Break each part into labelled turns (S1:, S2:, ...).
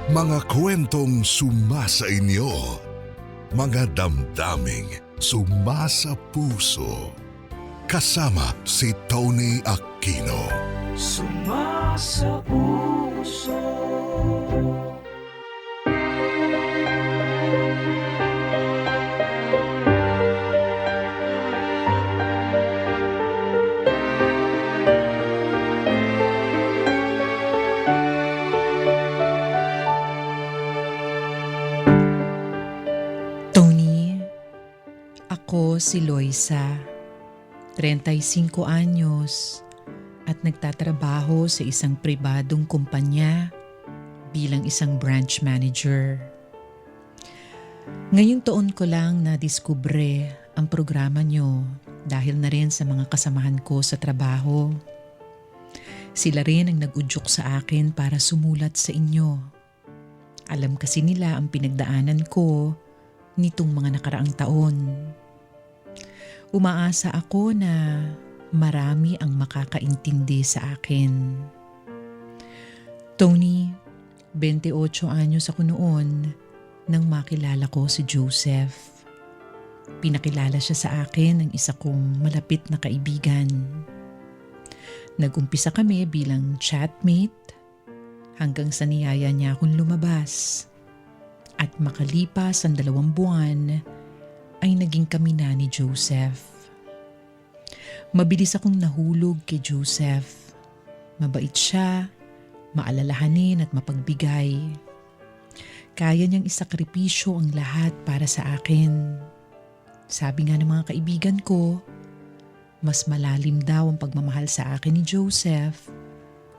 S1: Mga kwentong sumasa inyo, mga damdaming sumasa puso. Kasama si Tony Aquino.
S2: Sumasa puso.
S3: Tony, ako si Loisa, 35 anyos at nagtatrabaho sa isang pribadong kumpanya bilang isang branch manager. Ngayong taon ko lang nadiskubre ang programa nyo dahil na rin sa mga kasamahan ko sa trabaho. Sila rin ang nag-udyok sa akin para sumulat sa inyo. Alam kasi nila ang pinagdaanan ko nitong mga nakaraang taon. Umaasa ako na marami ang makakaintindi sa akin. Tony, 28 anyos ako noon nang makilala ko si Joseph. Pinakilala siya sa akin ng isa kong malapit na kaibigan. Nag-umpisa kami bilang chatmate hanggang sa niyaya niya akong lumabas. At makalipas ang 2 buwan ay naging kami na ni Joseph. Mabilis akong nahulog kay Joseph. Mabait siya, maalalahanin at mapagbigay. Kaya niyang isakripisyo ang lahat para sa akin. Sabi nga ng mga kaibigan ko, mas malalim daw ang pagmamahal sa akin ni Joseph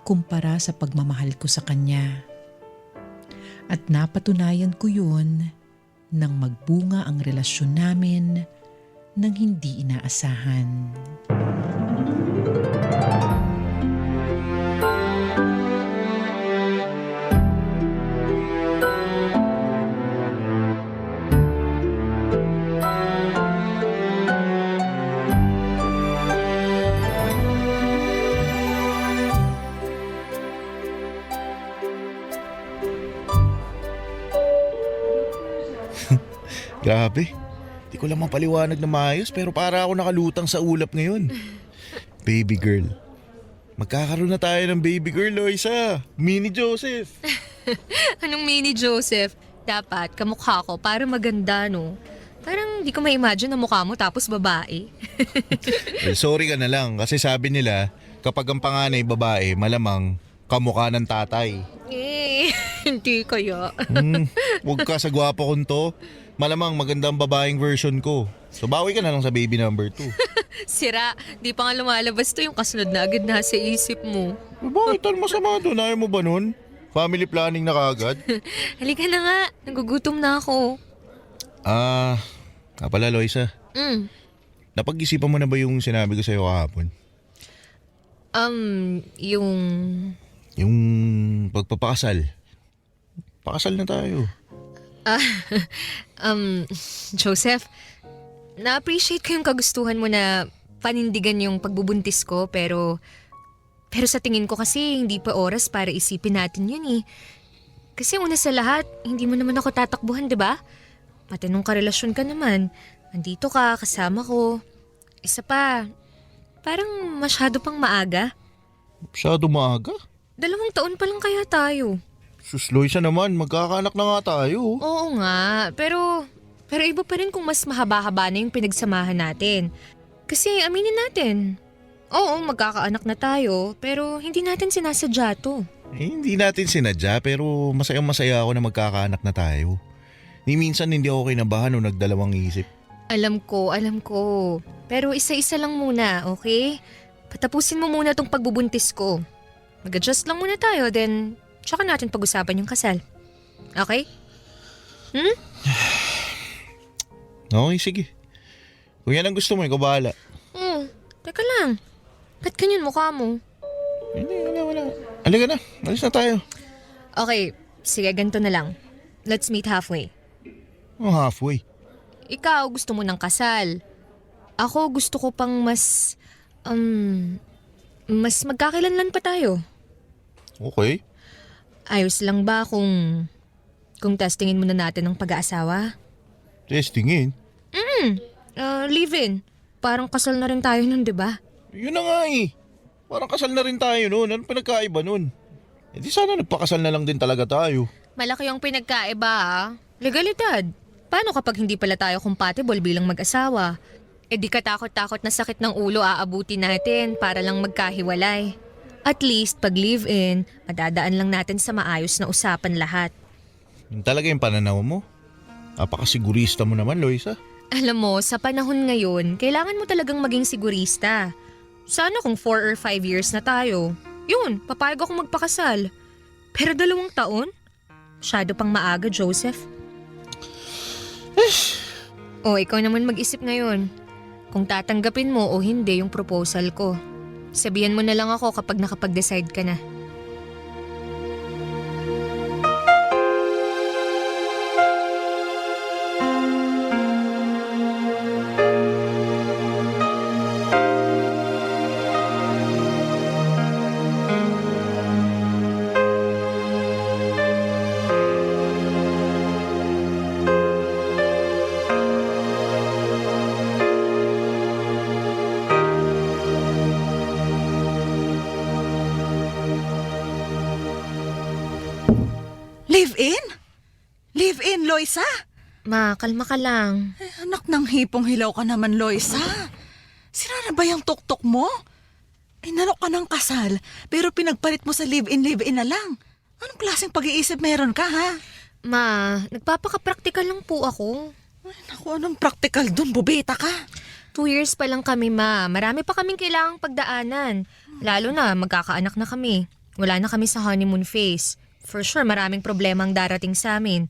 S3: kumpara sa pagmamahal ko sa kanya. At napatunayan ko yun nang magbunga ang relasyon namin nang hindi inaasahan.
S4: Grabe, di ko lang mapaliwanag na maayos pero para ako nakalutang sa ulap ngayon. Baby girl. Magkakaroon na tayo ng baby girl, Loisa. Mini Joseph.
S5: Anong mini Joseph? Dapat kamukha ko para maganda, no? Parang di ko ma-imagine na mukha mo tapos babae.
S4: Well, sorry ka na lang kasi sabi nila kapag ang panganay babae, malamang kamukha ng tatay.
S5: Hindi kaya.
S4: Huwag ka sa gwapo kong to. Malamang magandang babaeng version ko. So bawi ka na lang sa baby number 2.
S5: Sira, di pa nga lumalabas to yung kasunod na agad nasa isip mo.
S4: Bakit? Ano masama doon? Ayaw mo ba nun? Family planning na kaagad?
S5: Halika na nga, nagugutom na ako.
S4: Pala Loisa. Napag-isipan mo na ba yung sinabi ko sa'yo kahapon?
S5: Yung...
S4: Yung pagpapakasal. Pakasal na tayo.
S5: Joseph, na-appreciate ko yung kagustuhan mo na panindigan yung pagbubuntis ko pero sa tingin ko kasi hindi pa oras para isipin natin yun eh. Kasi una sa lahat, hindi mo naman ako tatakbuhan, di ba? Matinong karelasyon ka naman. Nandito ka, kasama ko. Isa pa, parang masyado pang maaga.
S4: Masyado maaga?
S5: 2 taon pa lang kaya tayo.
S4: Sus, Loisa naman, magkakaanak na nga tayo.
S5: Oo nga, pero iba pa rin kung mas mahaba-haba na yung pinagsamahan natin. Kasi aminin natin, oo, magkakaanak na tayo, pero hindi natin sinasadya to.
S4: Hindi natin sinadya pero masayang-masaya ako na magkakaanak na tayo. Ni minsan hindi ako kinabahan o nagdalawang isip.
S5: Alam ko. Pero isa-isa lang muna, okay? Patapusin mo muna tong pagbubuntis ko. Mag-adjust lang muna tayo, then tsaka natin pag-usapan yung kasal. Okay?
S4: Okay, sige. Kung yan ang gusto mo, ikaw bahala.
S5: Teka lang. Ba't ganyan mukha mo?
S4: Hindi, wala. Halika na, alis na tayo.
S5: Okay, sige, ganito na lang. Let's meet halfway.
S4: Halfway.
S5: Ikaw gusto mo ng kasal. Ako gusto ko pang mas magkakailanlan pa tayo.
S4: Okay.
S5: Ayos lang ba kung Kung testingin muna natin ang pag-aasawa.
S4: Testingin?
S5: Live-in. Parang kasal na rin tayo nun, di ba?
S4: Yun na nga eh. Parang kasal na rin tayo noon. Anong pinagkaiba nun? Eh di sana nagpakasal na lang din talaga tayo.
S5: Malaki yung pinagkaiba Legalidad. Paano kapag hindi pala tayo compatible bilang mag-asawa? E di katakot-takot na sakit ng ulo aabuti natin para lang magkahiwalay. At least pag live-in, madadaan lang natin sa maayos na usapan lahat.
S4: Yun talaga yung pananaw mo. Napakasigurista mo naman, Loisa.
S5: Alam mo, sa panahon ngayon, kailangan mo talagang maging sigurista. Sana kung 4 or 5 years na tayo. Yun, papayag ako magpakasal. Pero 2 taon? Masyado pang maaga, Joseph. Ikaw naman mag-isip ngayon. Kung tatanggapin mo o hindi yung proposal ko. Sabihan mo na lang ako kapag nakapag-decide ka na.
S6: Live-in? Live-in, Loisa?
S5: Ma, kalma ka lang.
S6: Anak ng hipong hilaw ka naman, Loisa. Sira na ba yung tuktok mo? Inalok ka ng kasal, pero pinagpalit mo sa live-in na lang. Anong klaseng pag-iisip meron ka, ha?
S5: Ma, nagpapaka-practical lang po ako.
S6: Ay, naku, anong practical dun? Bubita ka.
S5: 2 years pa lang kami, ma. Marami pa kaming kailangang pagdaanan. Lalo na, magkakaanak na kami. Wala na kami sa honeymoon phase. For sure, maraming problema ang darating sa amin.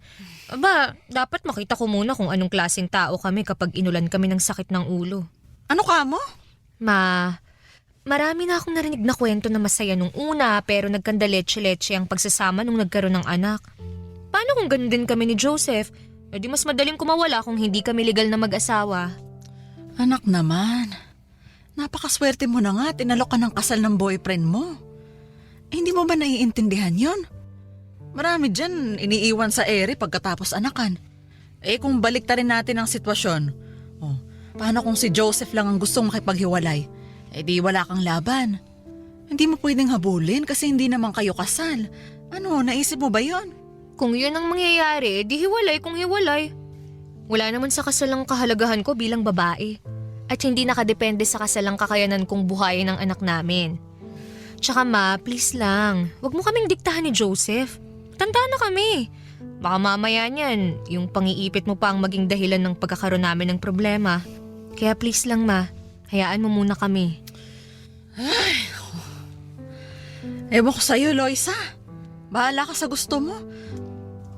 S5: Aba, dapat makita ko muna kung anong klaseng tao kami kapag inulan kami ng sakit ng ulo.
S6: Ano ka mo?
S5: Ma, marami na akong narinig na kwento na masaya nung una pero nagkandaletse-letse ang pagsasama nung nagkaroon ng anak. Paano kung ganun din kami ni Joseph? E di mas madaling kumawala kung hindi kami legal na mag-asawa.
S6: Anak naman. Napakaswerte mo na nga at inalok ka ng kasal ng boyfriend mo. Hindi mo ba naiintindihan yon? Marami dyan iniiwan sa ere pagkatapos anakan. Kung baliktarin natin ang sitwasyon, paano kung si Joseph lang ang gustong makipaghiwalay? Di wala kang laban. Hindi mo pwedeng habulin kasi hindi naman kayo kasal. Ano, naisip mo ba yon?
S5: Kung yun ang mangyayari, di hiwalay kung hiwalay. Wala naman sa kasalang kahalagahan ko bilang babae. At hindi nakadepende sa kasalang kakayanan kong buhayin ang anak namin. Tsaka ma, please lang, wag mo kaming diktahan ni Joseph. Tanda na kami. Baka mamaya niyan, yung pangiipit mo pa ang maging dahilan ng pagkakaroon namin ng problema. Kaya please lang ma, hayaan mo muna kami.
S6: Ewan ko sa'yo, Loisa. Bahala ka sa gusto mo.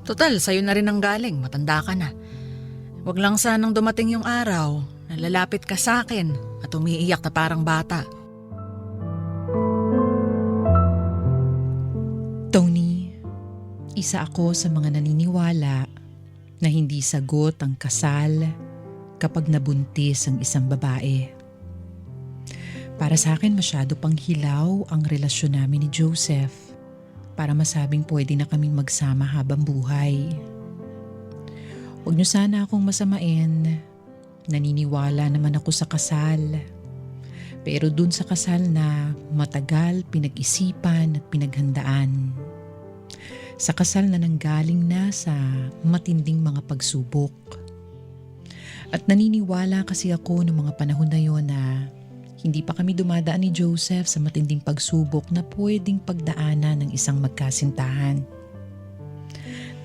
S6: Total, sa'yo na rin ang galing, matanda ka na. Wag lang sanang dumating yung araw na lalapit ka sa akin at umiiyak na parang bata.
S3: Tony, isa ako sa mga naniniwala na hindi sagot ang kasal kapag nabuntis ang isang babae. Para sa akin masyado pang hilaw ang relasyon namin ni Joseph para masabing pwede na kaming magsama habang buhay. Huwag niyo sana akong masamain. Naniniwala naman ako sa kasal. Pero dun sa kasal na matagal pinag-isipan at pinaghandaan. Sa kasal na nanggaling na sa matinding mga pagsubok. At naniniwala kasi ako noong mga panahon na yon na hindi pa kami dumadaan ni Joseph sa matinding pagsubok na pwedeng pagdaanan ng isang magkasintahan.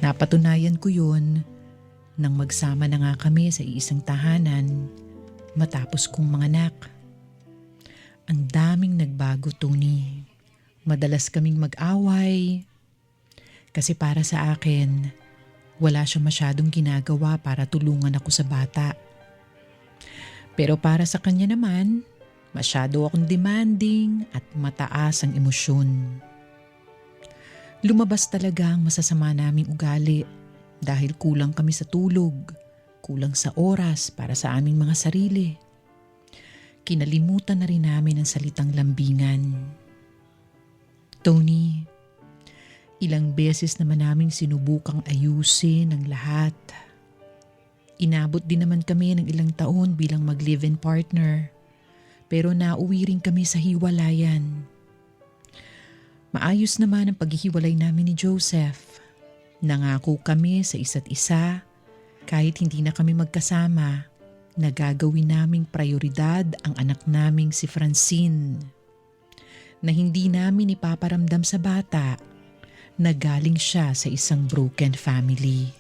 S3: Napatunayan ko yun nang magsama na nga kami sa iisang tahanan matapos kong manganak. Ang daming nagbago, Tony. Madalas kaming mag-away. Kasi para sa akin, wala siya masyadong ginagawa para tulungan ako sa bata. Pero para sa kanya naman, masyado akong demanding at mataas ang emosyon. Lumabas talaga ang masasama naming ugali dahil kulang kami sa tulog, kulang sa oras para sa aming mga sarili. Kinalimutan na rin namin ang salitang lambingan. Tony, Ilang beses naman naming sinubukang ayusin ang lahat. Inabot din naman kami ng ilang taon bilang mag-live-in partner. Pero nauwi rin kami sa hiwalayan. Maayos naman ang paghihiwalay namin ni Joseph. Nangako kami sa isa't isa kahit hindi na kami magkasama na gagawin naming prioridad ang anak naming si Francine. Na hindi namin ipaparamdam sa bata na galing siya sa isang broken family.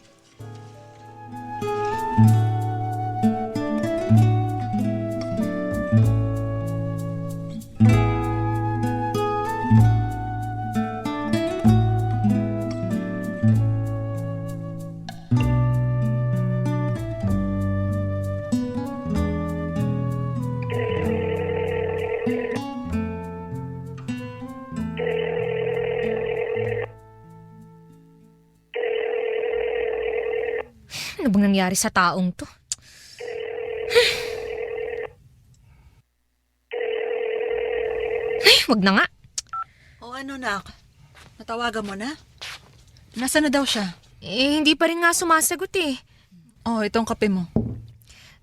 S5: Ano bang nangyari sa taong to? Ay, wag na nga.
S6: O ano, nak? Natawagan mo na? Nasaan na daw siya?
S5: Hindi pa rin nga sumasagot eh.
S6: Oh, itong kape mo.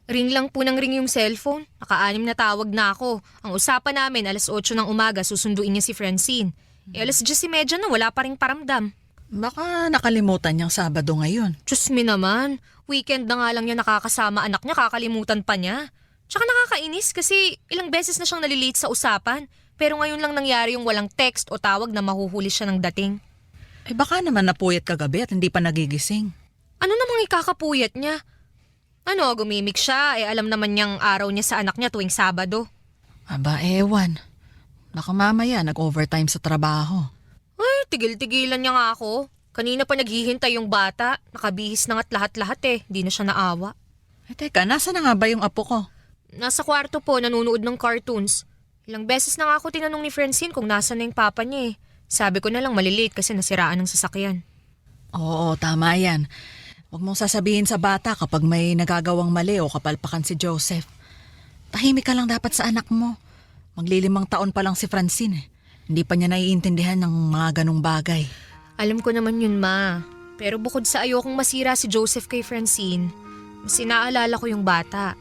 S5: Ring lang po ng ring yung cellphone. Naka-anim na tawag na ako. Ang usapan namin, 8:00 ng umaga, susunduin niya si Francine. 10:30 na, wala pa rin paramdam.
S6: Baka nakalimutan niyang Sabado ngayon.
S5: Diyos me naman, weekend na nga lang niya nakakasama anak niya, kakalimutan pa niya. Tsaka nakakainis kasi ilang beses na siyang nalilate sa usapan. Pero ngayon lang nangyari yung walang text o tawag na mahuhuli siya ng dating.
S6: Eh baka naman napuyat kagabi at hindi pa nagigising.
S5: Ano namang ikakapuyat niya? Ano, gumimik siya, alam naman niyang araw niya sa anak niya tuwing Sabado.
S6: Aba, ewan. Baka mamaya nag-overtime sa trabaho.
S5: Ay, tigil-tigilan niya nga ako. Kanina pa naghihintay yung bata. Nakabihis na nga't lahat-lahat eh. Di na siya naawa.
S6: Eh teka, nasa na nga ba yung apo ko?
S5: Nasa kwarto po, nanonood ng cartoons. Ilang beses na nga ako tinanong ni Francine kung nasa na yung papa niya eh. Sabi ko na lang malilate kasi nasiraan ng sasakyan.
S6: Oo, tama yan. Huwag mong sasabihin sa bata kapag may nagagawang mali o kapalpakan si Joseph. Tahimik ka lang dapat sa anak mo. Maglilimang taon pa lang si Francine eh. Hindi pa niya naiintindihan ng mga ganong bagay.
S5: Alam ko naman yun, ma. Pero bukod sa ayokong masira si Joseph kay Francine, mas inaalala ko yung bata.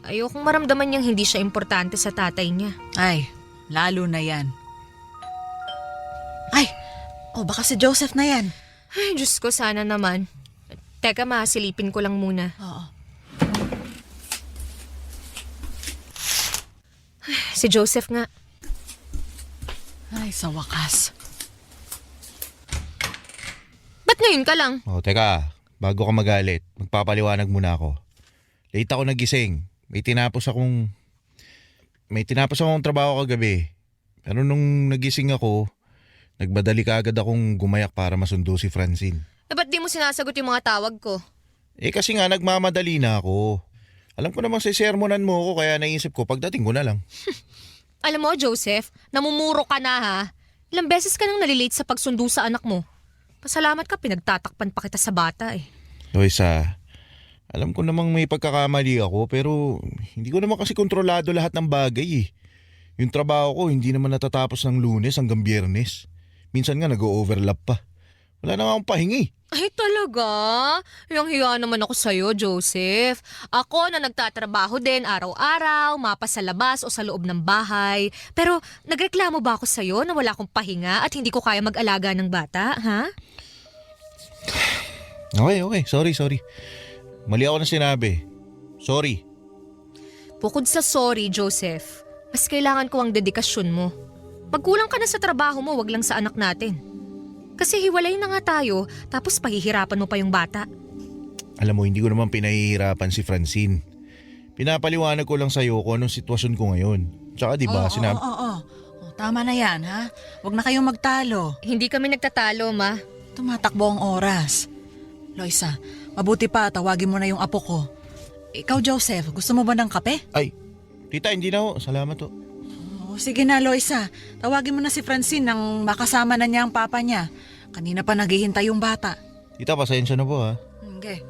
S5: Ayokong maramdaman niyang hindi siya importante sa tatay niya.
S6: Ay, lalo na yan. Ay, baka si Joseph na yan.
S5: Ay, Diyos ko, sana naman. Teka, ma, silipin ko lang muna.
S6: Oo.
S5: Si Joseph nga.
S6: Ay, sa wakas.
S5: Ba't ngayon ka lang?
S4: Teka, bago ka magalit, magpapaliwanag muna ako. Late ako nagising. May tinapos akong trabaho kagabi. Pero nung nagising ako, nagbadali kaagad akong gumayak para masundo si Francine.
S5: Ba't di mo sinasagot yung mga tawag ko?
S4: Kasi nga nagmamadali na ako. Alam ko namang sisermonan mo ako kaya naisip ko pagdating ko na lang.
S5: Alam mo, Joseph, namumuro ka na ha. Ilang beses ka nang nalilate sa pagsundo sa anak mo. Pasalamat ka, pinagtatakpan pa kita sa bata eh.
S4: Loisa, alam ko namang may pagkakamali ako pero hindi ko naman kasi kontrolado lahat ng bagay eh. Yung trabaho ko hindi naman natatapos ng Lunes hanggang Biyernes. Minsan nga nag-o-overlap pa. Wala na nga akong pahingi.
S5: Ay talaga? Yung hiya naman ako sa'yo, Joseph. Ako na nagtatrabaho din araw-araw, mapa sa labas o sa loob ng bahay. Pero nagreklamo ba ako sa'yo na wala akong pahinga at hindi ko kaya mag-alaga ng bata, ha?
S4: Okay. Sorry. Mali ako na sinabi. Sorry.
S5: Bukod sa sorry, Joseph, mas kailangan ko ang dedikasyon mo. Magkulang ka na sa trabaho mo, wag lang sa anak natin. Kasi hiwalay na nga tayo, tapos pahihirapan mo pa yung bata.
S4: Alam mo, hindi ko naman pinahihirapan si Francine. Pinapaliwanag ko lang sa'yo kung anong sitwasyon ko ngayon. Tsaka diba, sinabi...
S6: Oo. Tama na yan, ha? Huwag na kayong magtalo.
S5: Hindi kami nagtatalo, ma.
S6: Tumatakbo ang oras. Loisa, mabuti pa tawagin mo na yung apo ko. Ikaw, Joseph, gusto mo ba ng kape?
S4: Ay, tita, hindi na ho. Salamat ho.
S6: Sige na, Loisa. Tawagin mo na si Francine nang makasama na niya ang papa niya. Kanina pa naghihintay yung bata.
S4: Tita, pasensya na po ha.
S6: Okay.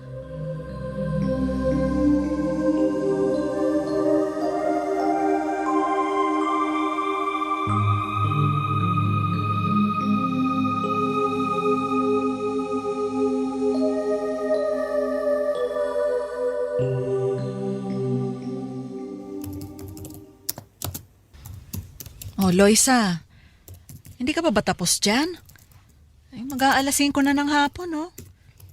S6: Loisa, hindi ka pa ba tapos dyan? Ay, mag-aalasin ko na ng hapon, no?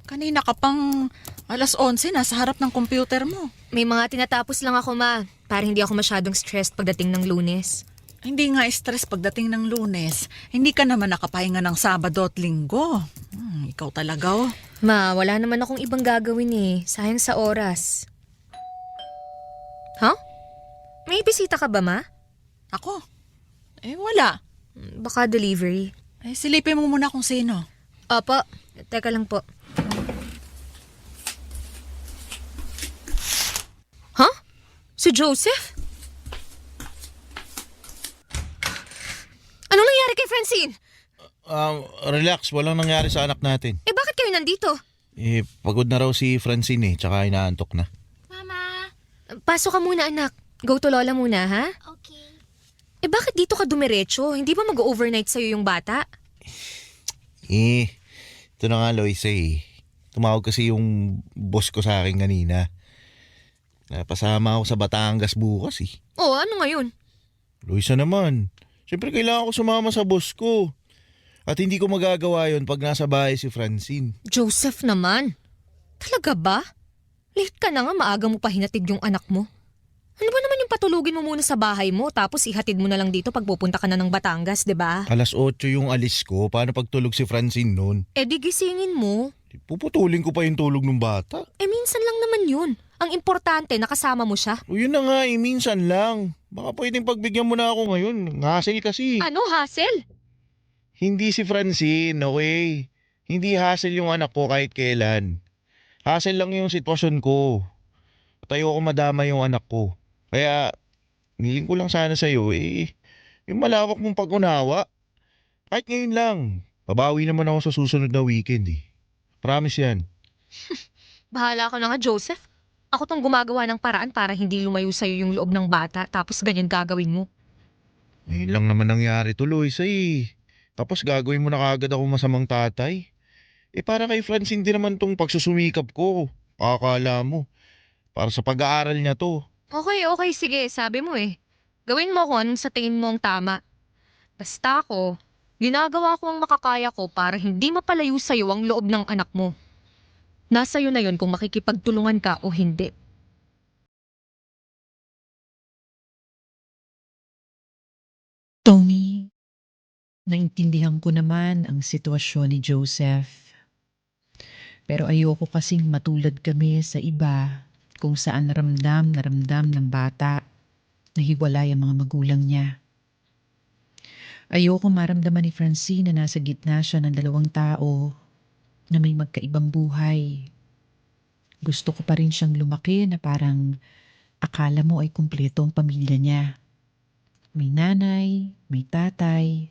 S6: Kanina ka pang 11:00 nasa harap ng computer mo.
S5: May mga tinatapos lang ako, ma. Para hindi ako masyadong stressed pagdating ng Lunes.
S6: Hindi nga stress pagdating ng Lunes. Hindi ka naman nakapahinga ng Sabado at Linggo. Ikaw talaga, oh.
S5: Ma, wala naman akong ibang gagawin eh. Sayang sa oras. Huh? May bisita ka ba, ma?
S6: Ako? Wala.
S5: Baka delivery.
S6: Silipin mo muna kung sino.
S5: Opo, teka lang po. Huh? Si Joseph? Anong nangyari kay Francine?
S4: Relax, walang nangyari sa anak natin.
S5: Bakit kayo nandito?
S4: Pagod na raw si Francine tsaka inaantok na.
S7: Mama,
S5: Pasok ka muna, anak. Go to Lola muna, ha?
S7: okay.
S5: Bakit dito ka dumiretso? Hindi ba mag-overnight sa'yo yung bata?
S4: Ito na nga, Loisa Tumawag kasi yung boss ko sa akin kanina. Napasama ako sa Batangas bukas
S5: Oh, ano ngayon?
S4: Loisa naman, siyempre kailangan ko sumama sa boss ko. At hindi ko magagawa yon pag nasa bahay si Francine.
S5: Joseph naman. Talaga ba? Late ka na nga, maaga mo pa hinatid yung anak mo. Ano ba naman yung patulugin mo muna sa bahay mo tapos ihatid mo na lang dito pag pupunta ka na ng Batangas, 'di ba?
S4: 8:00 yung alis ko, paano pagtulog si Francine noon?
S5: Di gisingin mo.
S4: Puputulin ko pa yung tulog ng bata.
S5: Minsan lang naman yun. Ang importante, nakasama mo siya.
S4: O yun na nga minsan lang. Baka pwedeng pagbigyan mo na ako ngayon. Hassle kasi.
S5: Ano, hassle?
S4: Hindi si Francine, okay? Hindi hassle yung anak ko kahit kailan. Hassle lang yung sitwasyon ko. At ayoko madama yung anak ko. Kaya, niling ko lang sana sa'yo yung malawak mong pag-unawa. Kahit ngayon lang. Babawi naman ako sa susunod na weekend Promise yan.
S5: Bahala ka na nga, Joseph. Ako tong gumagawa ng paraan para hindi lumayo sa'yo yung loob ng bata tapos ganyan gagawin mo.
S4: Ngayon lang naman nangyari tuloy Tapos gagawin mo na kaagad ako masamang tatay. Para kay Francine din naman tong pagsusumikap ko. Akala mo. Para sa pag-aaral niya to.
S5: Okay, sige. Sabi mo Gawin mo kung anong sa tingin mo ang tama. Basta ako, ginagawa ko ang makakaya ko para hindi mapalayo sa'yo ang loob ng anak mo. Nasa'yo na yon kung makikipagtulungan ka o hindi.
S3: Tony, naintindihan ko naman ang sitwasyon ni Joseph. Pero ayoko kasing matulad kami sa iba kung saan ramdam na ramdam ng bata na hiwalay ang mga magulang niya. Ayoko maramdaman ni Francine na nasa gitna siya ng dalawang tao na may magkaibang buhay. Gusto ko pa rin siyang lumaki na parang akala mo ay kumpleto ang pamilya niya. May nanay, may tatay,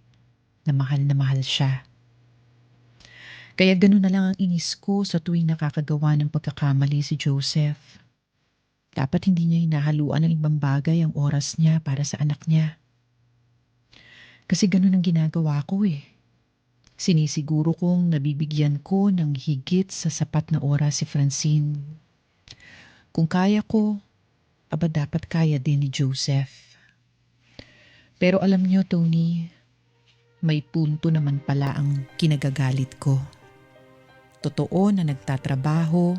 S3: na mahal siya. Kaya ganun na lang ang inis ko sa tuwing nakakagawa ng pagkakamali si Joseph. Dapat hindi niya hinahaluan ng ibang bagay ang oras niya para sa anak niya. Kasi ganun ang ginagawa ko Sinisiguro kong nabibigyan ko ng higit sa sapat na oras si Francine. Kung kaya ko, dapat kaya din ni Joseph. Pero alam niyo, Tony, may punto naman pala ang kinagagalit ko. Totoo na nagtatrabaho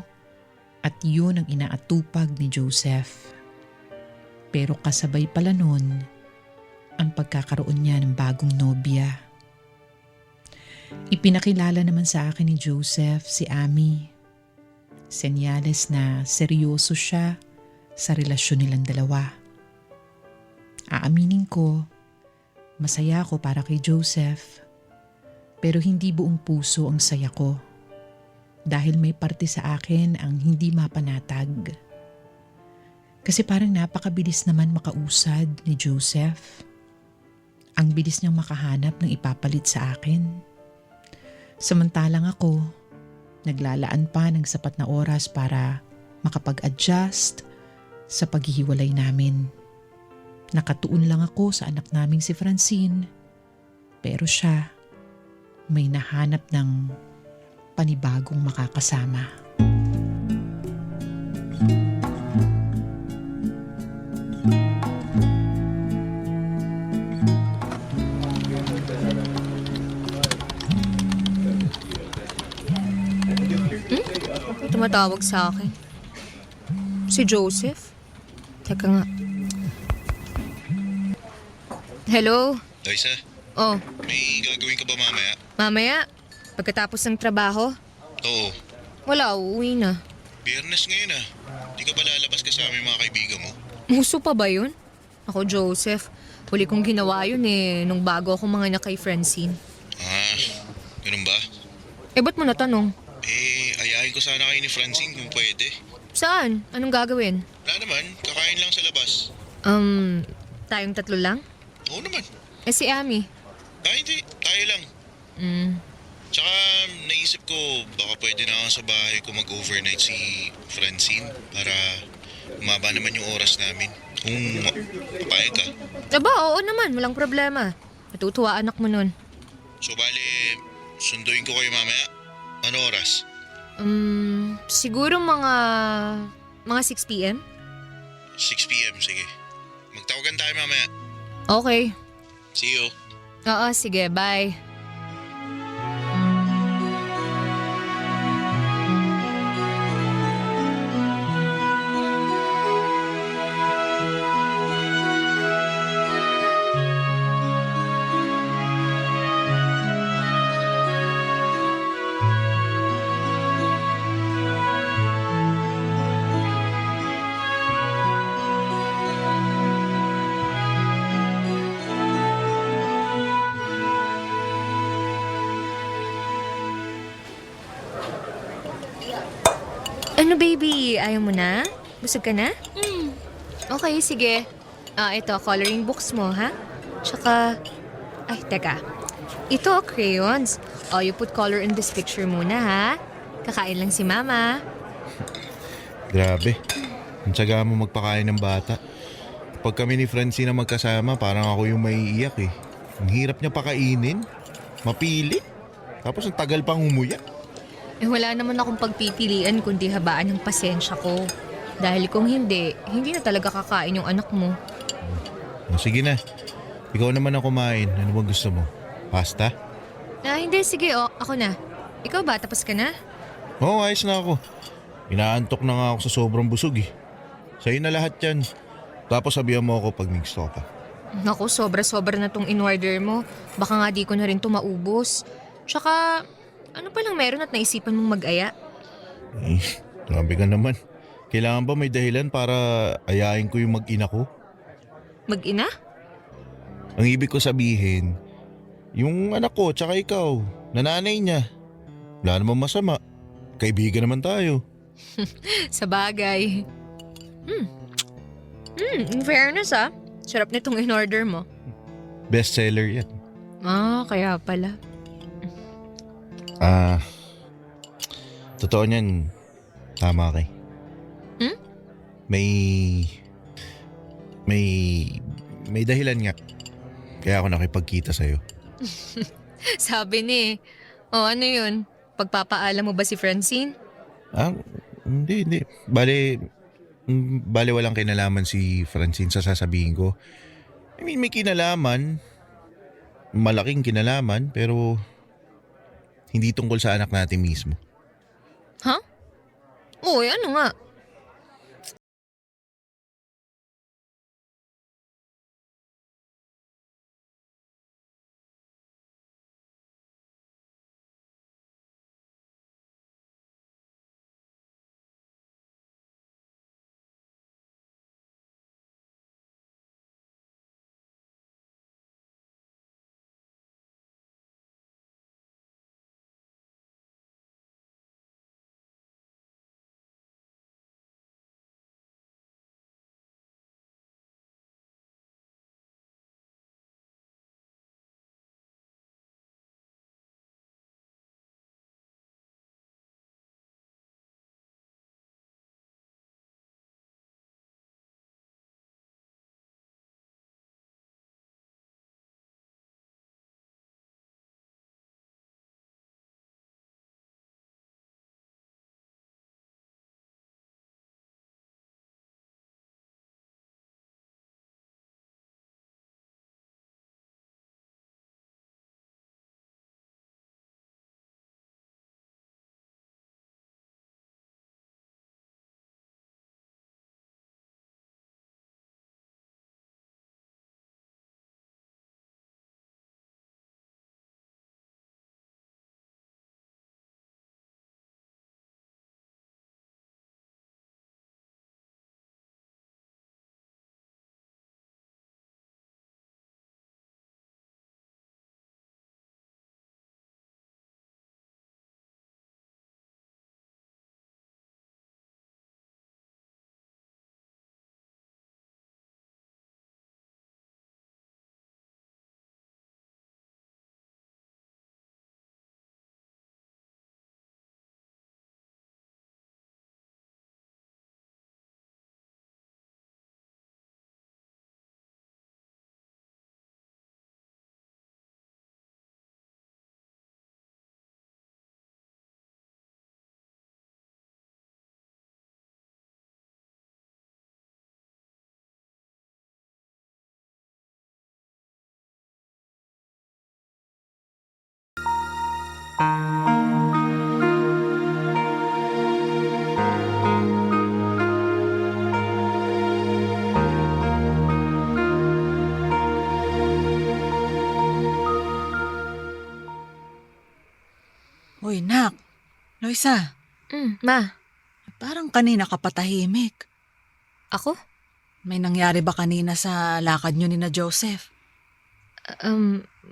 S3: at yun ang inaatupag ni Joseph. Pero kasabay pala nun ang pagkakaroon niya ng bagong nobya. Ipinakilala naman sa akin ni Joseph si Ami. Senyales na seryoso siya sa relasyon nilang dalawa. Aaminin ko, masaya ako para kay Joseph. Pero hindi buong puso ang saya ko. Dahil may parte sa akin ang hindi mapanatag. Kasi parang napakabilis naman makausad ni Joseph. Ang bilis niyang makahanap ng ipapalit sa akin. Samantalang ako, naglalaan pa ng sapat na oras para makapag-adjust sa paghihiwalay namin. Nakatuon lang ako sa anak naming si Francine, pero siya may nahanap ng panibagong makakasama.
S5: tumatawag sa akin? Si Joseph? Teka nga. Hello?
S4: Liza,
S5: Oh,
S4: may gagawin ka ba mamaya?
S5: mamaya? Pagkatapos ng trabaho?
S4: Oo.
S5: Wala, uuwi na.
S4: Biyernes ngayon ah. Di ka ba lalabas kasama yung mga kaibigan mo?
S5: Uso pa ba yun? Ako, Joseph. Huli kong ginawa yun nung bago ako mga kay Francine.
S4: Ah, ganun ba?
S5: Ba't mo natanong?
S4: Ayahin ko sana kayo ni Francine kung pwede.
S5: Saan? Anong gagawin?
S4: Wala naman, kakain lang sa labas.
S5: Tayong tatlo lang?
S4: Oo naman.
S5: Si Ami?
S4: Hindi, tayo lang. Tsaka naisip ko baka pwede na ako sa bahay ko mag-overnight si Francine para umaba naman yung oras namin. Kung papayag ka.
S5: Oo naman. Walang problema. Natutuwa anak mo nun.
S4: So bale, sunduin ko kayo mamaya. Ano oras?
S5: Siguro mga 6 p.m.?
S4: 6 p.m. Sige. Magtawagan tayo mamaya.
S5: Okay.
S4: See you.
S5: Oo, sige. Bye. Ano baby? Ayaw mo na? Busog ka na? Okay, sige. Ito, coloring books mo, ha? Tsaka, ay, teka. Ito, crayons. You put color in this picture muna, ha? Kakain lang si mama.
S4: Grabe. Ang tsaga mo magpakain ng bata. Pag kami ni Francine na magkasama, parang ako yung maiiyak eh. Ang hirap niya pakainin. Mapili. Tapos ang tagal pang umuya.
S5: Wala naman akong pagpipilian kundi habaan ng pasensya ko. Dahil kung hindi, hindi na talaga kakain yung anak mo.
S4: Sige na. Ikaw naman ang kumain. Ano bang gusto mo? Pasta?
S5: Hindi. Sige, ako na. Ikaw ba? Tapos ka na?
S4: Oo, ayos na ako. Inaantok na nga ako sa sobrang busog eh. Sa'yo na lahat yan. Tapos sabihan mo ako pag may gusto ka pa.
S5: Naku, sobra-sobra na tong in-order mo. Baka nga di ko na rin to maubos. Tsaka, ano palang meron at naisipan mong mag-aya?
S4: Grabe ka naman. Kailangan ba may dahilan para ayain ko yung mag-ina ko?
S5: Mag-ina?
S4: Ang ibig ko sabihin, yung anak ko tsaka ikaw, nanay niya. Wala namang masama. Kaibigan naman tayo.
S5: Sa bagay. In fairness sarap nitong in-order mo.
S4: Bestseller yan.
S5: Kaya pala.
S4: Totoo niyan. Tama kay. May dahilan nga. Kaya ako nakipagkita sa'yo.
S5: Sabi ni, ano yun? Pagpapaalam mo ba si Francine?
S4: Hindi. Bale walang kinalaman si Francine sa sasabihin ko. I mean, may kinalaman. Malaking kinalaman, pero hindi tungkol sa anak natin mismo.
S5: Uy, ano nga?
S6: Uy, nak. Loisa,
S5: Ma,
S6: parang kanina ka patahimik.
S5: ako?
S6: May nangyari ba kanina sa lakad nyo ni na Joseph?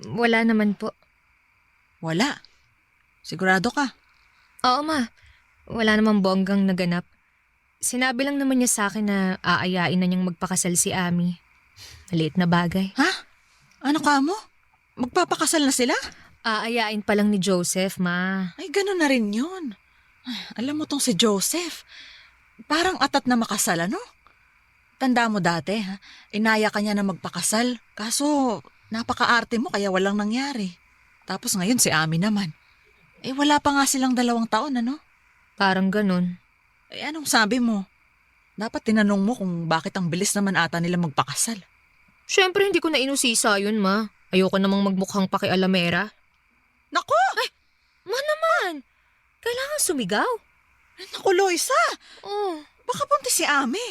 S5: Wala naman po.
S6: Wala. Sigurado ka?
S5: Oo, Ma. Wala namang bonggang naganap. Sinabi lang naman niya sa akin na aayain na niyang magpakasal si Ami. Maliit na bagay.
S6: Ha? Ano ka mo? Magpapakasal na sila?
S5: Aayain pa lang ni Joseph, Ma.
S6: Ay, gano'n na rin yun. Ay, alam mo tong si Joseph. Parang atat na makasal, ano? Tanda mo dati, ha? Inaya ka niya na magpakasal. Kaso, napaka-arte mo kaya walang nangyari. Tapos ngayon si Ami naman. Eh, wala pa nga silang 2 taon, ano?
S5: Parang ganun.
S6: Eh, anong sabi mo? Dapat tinanong mo kung bakit ang bilis naman ata nila magpakasal.
S5: Syempre hindi ko na inusisa yun, Ma. Ayoko namang magmukhang pakialamera.
S6: Naku!
S5: Ma naman! Kailangan sumigaw.
S6: Naku, Loisa!
S5: Oh.
S6: Baka buntis si Ami.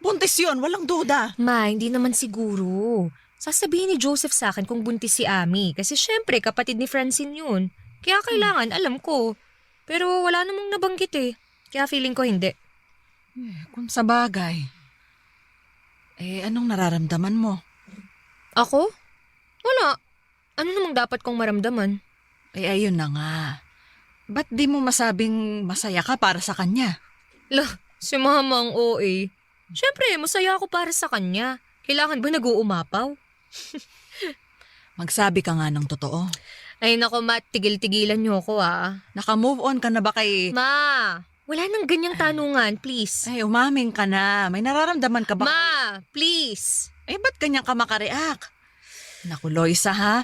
S6: Buntis yun, walang duda.
S5: Ma, hindi naman siguro. Sasabihin ni Joseph sa akin kung buntis si Ami. Kasi syempre, kapatid ni Francine yun. Kaya kailangan, alam ko. Pero wala namang nabanggit eh. Kaya feeling ko hindi.
S6: Kung sa bagay. Eh, anong nararamdaman mo?
S5: Ako? Wala. Ano namang dapat kong maramdaman?
S6: Eh, ayun na nga. Ba't di mo masabing masaya ka para sa kanya?
S5: Si Mama ang OA. Syempre, masaya ako para sa kanya. Kailangan ba nag-uumapaw?
S6: Magsabi ka nga ng totoo.
S5: Ay nako, Ma, tigil-tigilan niyo ako ah.
S6: Naka-move on ka na ba kay...
S5: Ma, wala nang ganyang tanungan, please.
S6: Ay, umaming ka na. May nararamdaman ka ba?
S5: Ma, please.
S6: Eh, ba't ganyan ka makareact? Naku, Loisa, ha?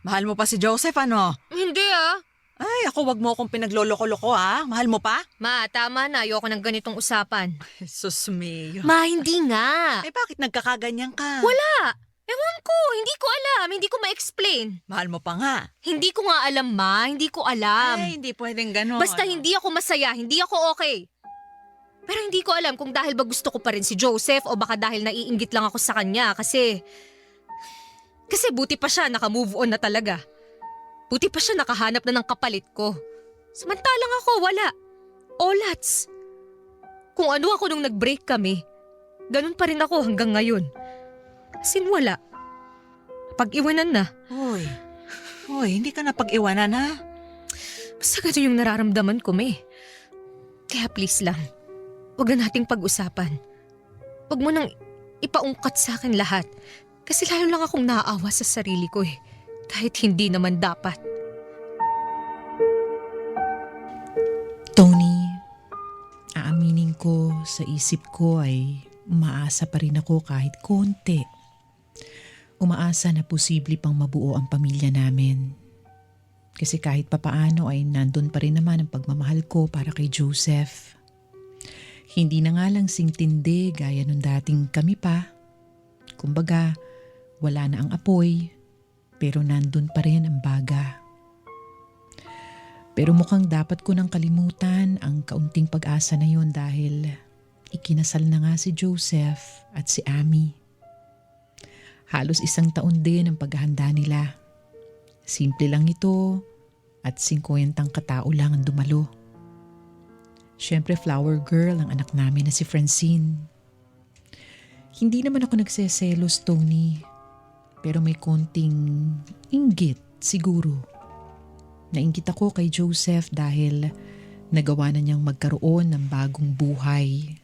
S6: Mahal mo pa si Joseph, ano?
S5: Hindi ah.
S6: Ay, ako wag mo akong pinagloloko-loko, ha? Mahal mo pa?
S5: Ma, tama na. Ayoko ng ganitong usapan.
S6: Jesus mio.
S5: Ma, hindi nga.
S6: Eh, bakit nagkakaganyan ka?
S5: Wala. Ewan ko. Hindi ko alam. Hindi ko ma-explain.
S6: Mahal mo pa nga.
S5: Hindi ko nga alam, Ma. Hindi ko alam.
S6: Ay, hindi pwedeng gano'n.
S5: Basta hindi ako masaya. Hindi ako okay. Pero hindi ko alam kung dahil ba gusto ko pa rin si Joseph o baka dahil naiinggit lang ako sa kanya kasi buti pa siya naka-move on na talaga. Buti pa siya nakahanap na ng kapalit ko. Samantalang ako wala. Olats. Kung ano ako nung nag-break kami, ganun pa rin ako hanggang ngayon. Sin wala. Pag-iwanan na.
S6: Hoy, hindi ka na pag-iwanan, ha?
S5: Basta ganun yung nararamdaman ko, May. Kaya please lang, huwag na nating pag-usapan. Huwag mo nang ipaungkat sa akin lahat. Kasi lalo lang akong naaawa sa sarili ko eh. Kahit hindi naman dapat.
S3: Tony, aaminin ko sa isip ko ay umaasa pa rin ako kahit konti. Umaasa na posible pang mabuo ang pamilya namin. Kasi kahit papaano ay nandun pa rin naman ang pagmamahal ko para kay Joseph. Hindi na nga lang singtindi gaya nung dating kami pa. Kumbaga, wala na ang apoy, pero nandun pa rin ang baga. Pero mukhang dapat ko nang kalimutan ang kaunting pag-asa na yon dahil ikinasal na nga si Joseph at si Ami. Halos 1 taon din ang paghahanda nila. Simple lang ito at 50 katao lang ang dumalo. Siyempre flower girl ang anak namin na si Francine. Hindi naman ako nagseselos, Tony. Pero may konting inggit siguro. Nainggit ako kay Joseph dahil nagawa na niyang magkaroon ng bagong buhay.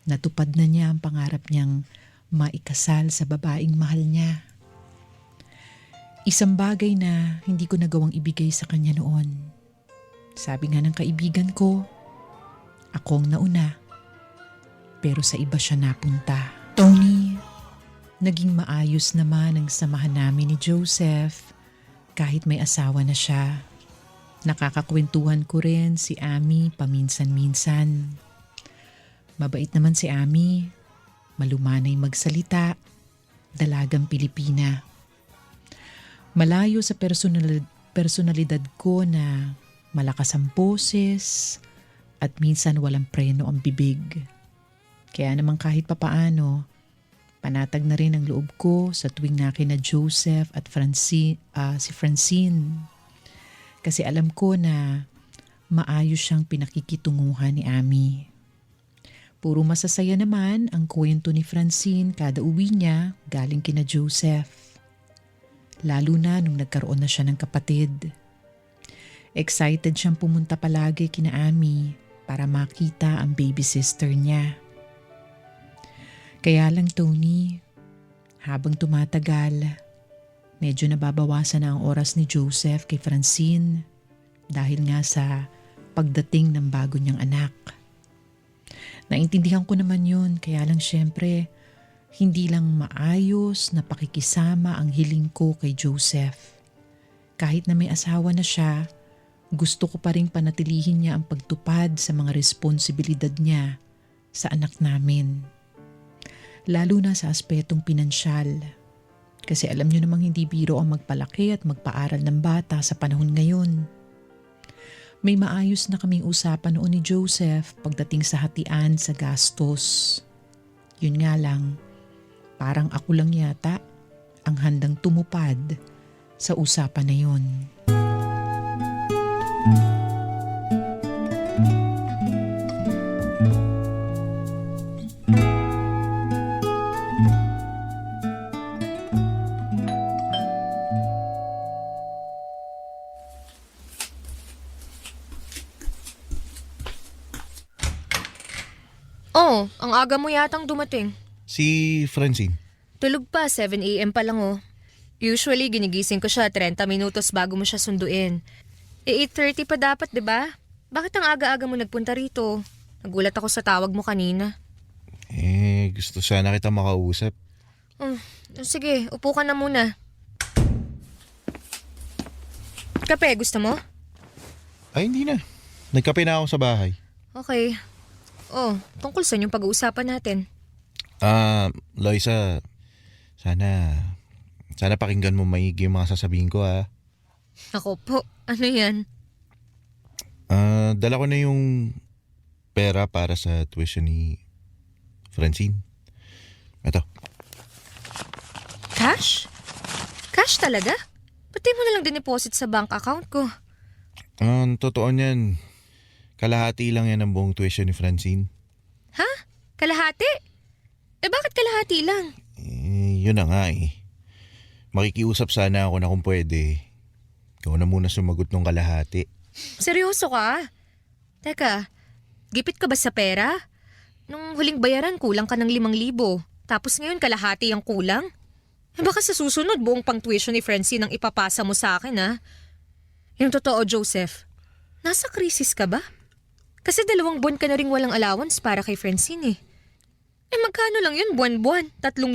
S3: Natupad na niya ang pangarap niyang maikasal sa babaeng mahal niya. Isang bagay na hindi ko nagawang ibigay sa kanya noon. Sabi nga ng kaibigan ko, ako ang nauna. Pero sa iba siya napunta. Tony, naging maayos naman ang samahan namin ni Joseph kahit may asawa na siya. Nakakakwentuhan ko rin si Ami paminsan-minsan. Mabait naman si Ami, malumanay magsalita, dalagang Pilipina. Malayo sa personalidad ko na malakas ang boses at minsan walang preno ang bibig. Kaya naman kahit papaano, panatag na rin ang loob ko sa tuwing nakina Joseph at si Francine. Kasi alam ko na maayos siyang pinakikitunguhan ni Ami. Puro masasaya naman ang kwento ni Francine kada uwi niya galing kina Joseph. Lalo na nung nagkaroon na siya ng kapatid. Excited siyang pumunta palagi kina Ami para makita ang baby sister niya. Kaya lang Tony, habang tumatagal, medyo nababawasan na ang oras ni Joseph kay Francine dahil nga sa pagdating ng bago niyang anak. Naintindihan ko naman yun, kaya lang syempre, hindi lang maayos na pakikisama ang hiling ko kay Joseph. Kahit na may asawa na siya, gusto ko pa rin panatilihin niya ang pagtupad sa mga responsibilidad niya sa anak namin. Lalo na sa aspetong pinansyal. Kasi alam niyo namang hindi biro ang magpalaki at magpaaral ng bata sa panahon ngayon. May maayos na kaming usapan noon ni Joseph pagdating sa hatian sa gastos. Yun nga lang, parang ako lang yata ang handang tumupad sa usapan na yun.
S5: Oh, ang aga mo yatang dumating.
S4: Si Francine.
S5: Tulog pa, 7 a.m. pa lang oh. Usually, ginigising ko siya 30 minutos bago mo siya sunduin. 8:30 pa dapat, di ba? Bakit ang aga-aga mo nagpunta rito? Nagulat ako sa tawag mo kanina.
S4: Gusto sana kita makausap.
S5: Sige, upo ka na muna. Kape, gusto mo?
S4: Ay, hindi na. Nagkape na ako sa bahay.
S5: Okay. Oh, tungkol saan yung pag-uusapan natin?
S4: Loisa, sana pakinggan mo maigi yung mga sasabihin ko ha.
S5: Ako po, ano yan?
S4: Dala ko na yung pera para sa tuition ni Francine. Ito.
S5: Cash? Cash talaga? Ba't di mo na lang dineposit sa bank account ko?
S4: Totoo niyan. Kalahati lang yan ang buong tuition ni Francine.
S5: Ha? Kalahati? Bakit kalahati lang?
S4: Yun na nga eh. Makikiusap sana ako na kung pwede. Ikaw na muna sumagot ng kalahati.
S5: Seryoso ka? Teka, gipit ka ba sa pera? Nung huling bayaran kulang ka ng 5,000. Tapos ngayon kalahati ang kulang? Baka sa susunod buong pang tuition ni Francine ang ipapasa mo sa akin ha? Yung totoo Joseph, nasa krisis ka ba? Kasi 2 buwan ka na rin walang allowance para kay Francine eh. Magkano lang yun buwan-buwan? 3,000?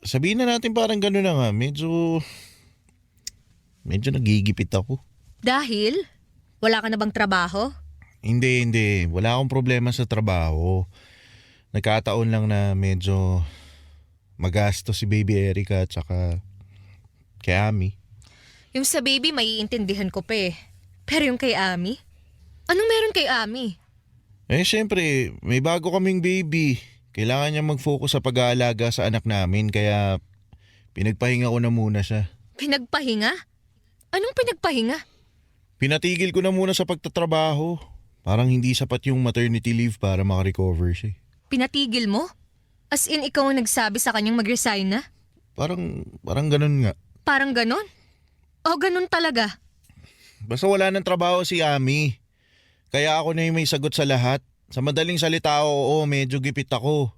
S4: Sabihin na natin parang gano'n na nga. Medyo nagigipit ako.
S5: Dahil? Wala ka na bang trabaho?
S4: Hindi. Wala akong problema sa trabaho. Nagkataon lang na medyo magasto si Baby Erica at saka kay Ami.
S5: Yung sa baby maiintindihan ko pa eh. Pero yung kay Ami? Anong meron kay Ami?
S4: Siyempre, may bago kaming baby. Kailangan niya mag-focus sa pag-aalaga sa anak namin kaya pinagpahinga ko na muna siya.
S5: Pinagpahinga? Anong pinagpahinga?
S4: Pinatigil ko na muna sa pagtatrabaho. Parang hindi sapat yung maternity leave para makarecover siya.
S5: Pinatigil mo? As in ikaw ang nagsabi sa kanyang mag-resign na?
S4: Parang ganun nga.
S5: Parang ganon? O ganon talaga?
S4: Basta wala ng trabaho si Ami. Kaya ako na yung may sagot sa lahat. Sa madaling salita, oo, medyo gipit ako.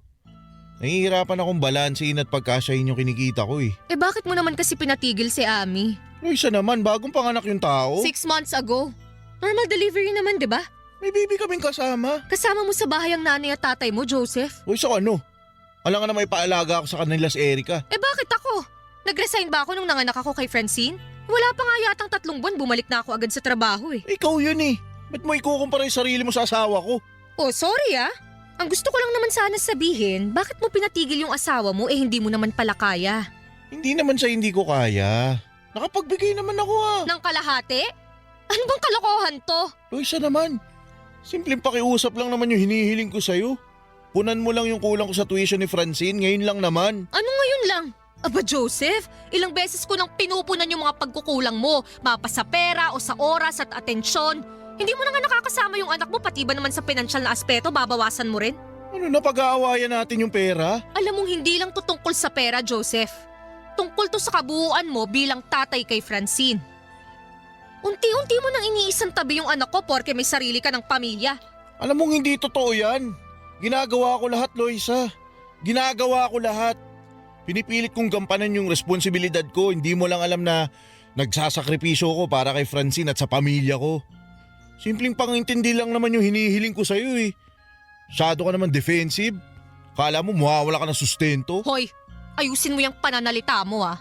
S4: Nahihirapan akong balansein at pagkasyahin yung kinikita ko eh.
S5: Bakit mo naman kasi pinatigil si Ami?
S4: Siya naman, bagong panganak yung tao.
S5: 6 months ago. Normal delivery naman, di ba?
S4: May baby kaming kasama.
S5: Kasama mo sa bahay ang nanay at tatay mo, Joseph.
S4: Sa ano? Alam nga na may paalaga ako sa kanila si Erica.
S5: Bakit ako? Nag-resign ba ako nung nanganak ako kay Francine? Wala pa nga yatang 3 buwan, bumalik na ako agad sa trabaho eh.
S4: Ikaw yun eh. Ba't mo ikukumpara yung sarili mo sa asawa ko?
S5: Oh, sorry ah. Ang gusto ko lang naman sana sabihin, bakit mo pinatigil yung asawa mo hindi mo naman pala kaya?
S4: Hindi naman sa hindi ko kaya. Nakapagbigay naman ako
S5: Ng kalahati? Ano bang kalokohan to?
S4: Loisa naman, simpleng pakiusap lang naman yung hinihiling ko sa'yo. Punan mo lang yung kulang ko sa tuition ni Francine, ngayon lang naman.
S5: Ano ngayon lang? Aba Joseph, ilang beses ko nang pinupunan yung mga pagkukulang mo, mapa sa pera o sa oras at atensyon. Hindi mo na nga nakakasama yung anak mo, pati ba naman sa pinansyal na aspeto, babawasan mo rin?
S4: Ano na pag-aawayan natin yung pera?
S5: Alam mong hindi lang to tungkol sa pera, Joseph. Tungkol to sa kabuuan mo bilang tatay kay Francine. Unti-unti mo nang iniisang tabi yung anak ko porke may sarili ka ng pamilya.
S4: Alam mong hindi totoo yan. Ginagawa ko lahat, Loisa. Ginagawa ko lahat. Pinipilit kong gampanan yung responsibilidad ko. Hindi mo lang alam na nagsasakripisyo ko para kay Francine at sa pamilya ko. Simpleng pangintindi lang naman yung hinihiling ko sa'yo eh. Masyado ka naman defensive. Kala mo mawawala ka ng sustento.
S5: Hoy, ayusin mo yung pananalita mo ah.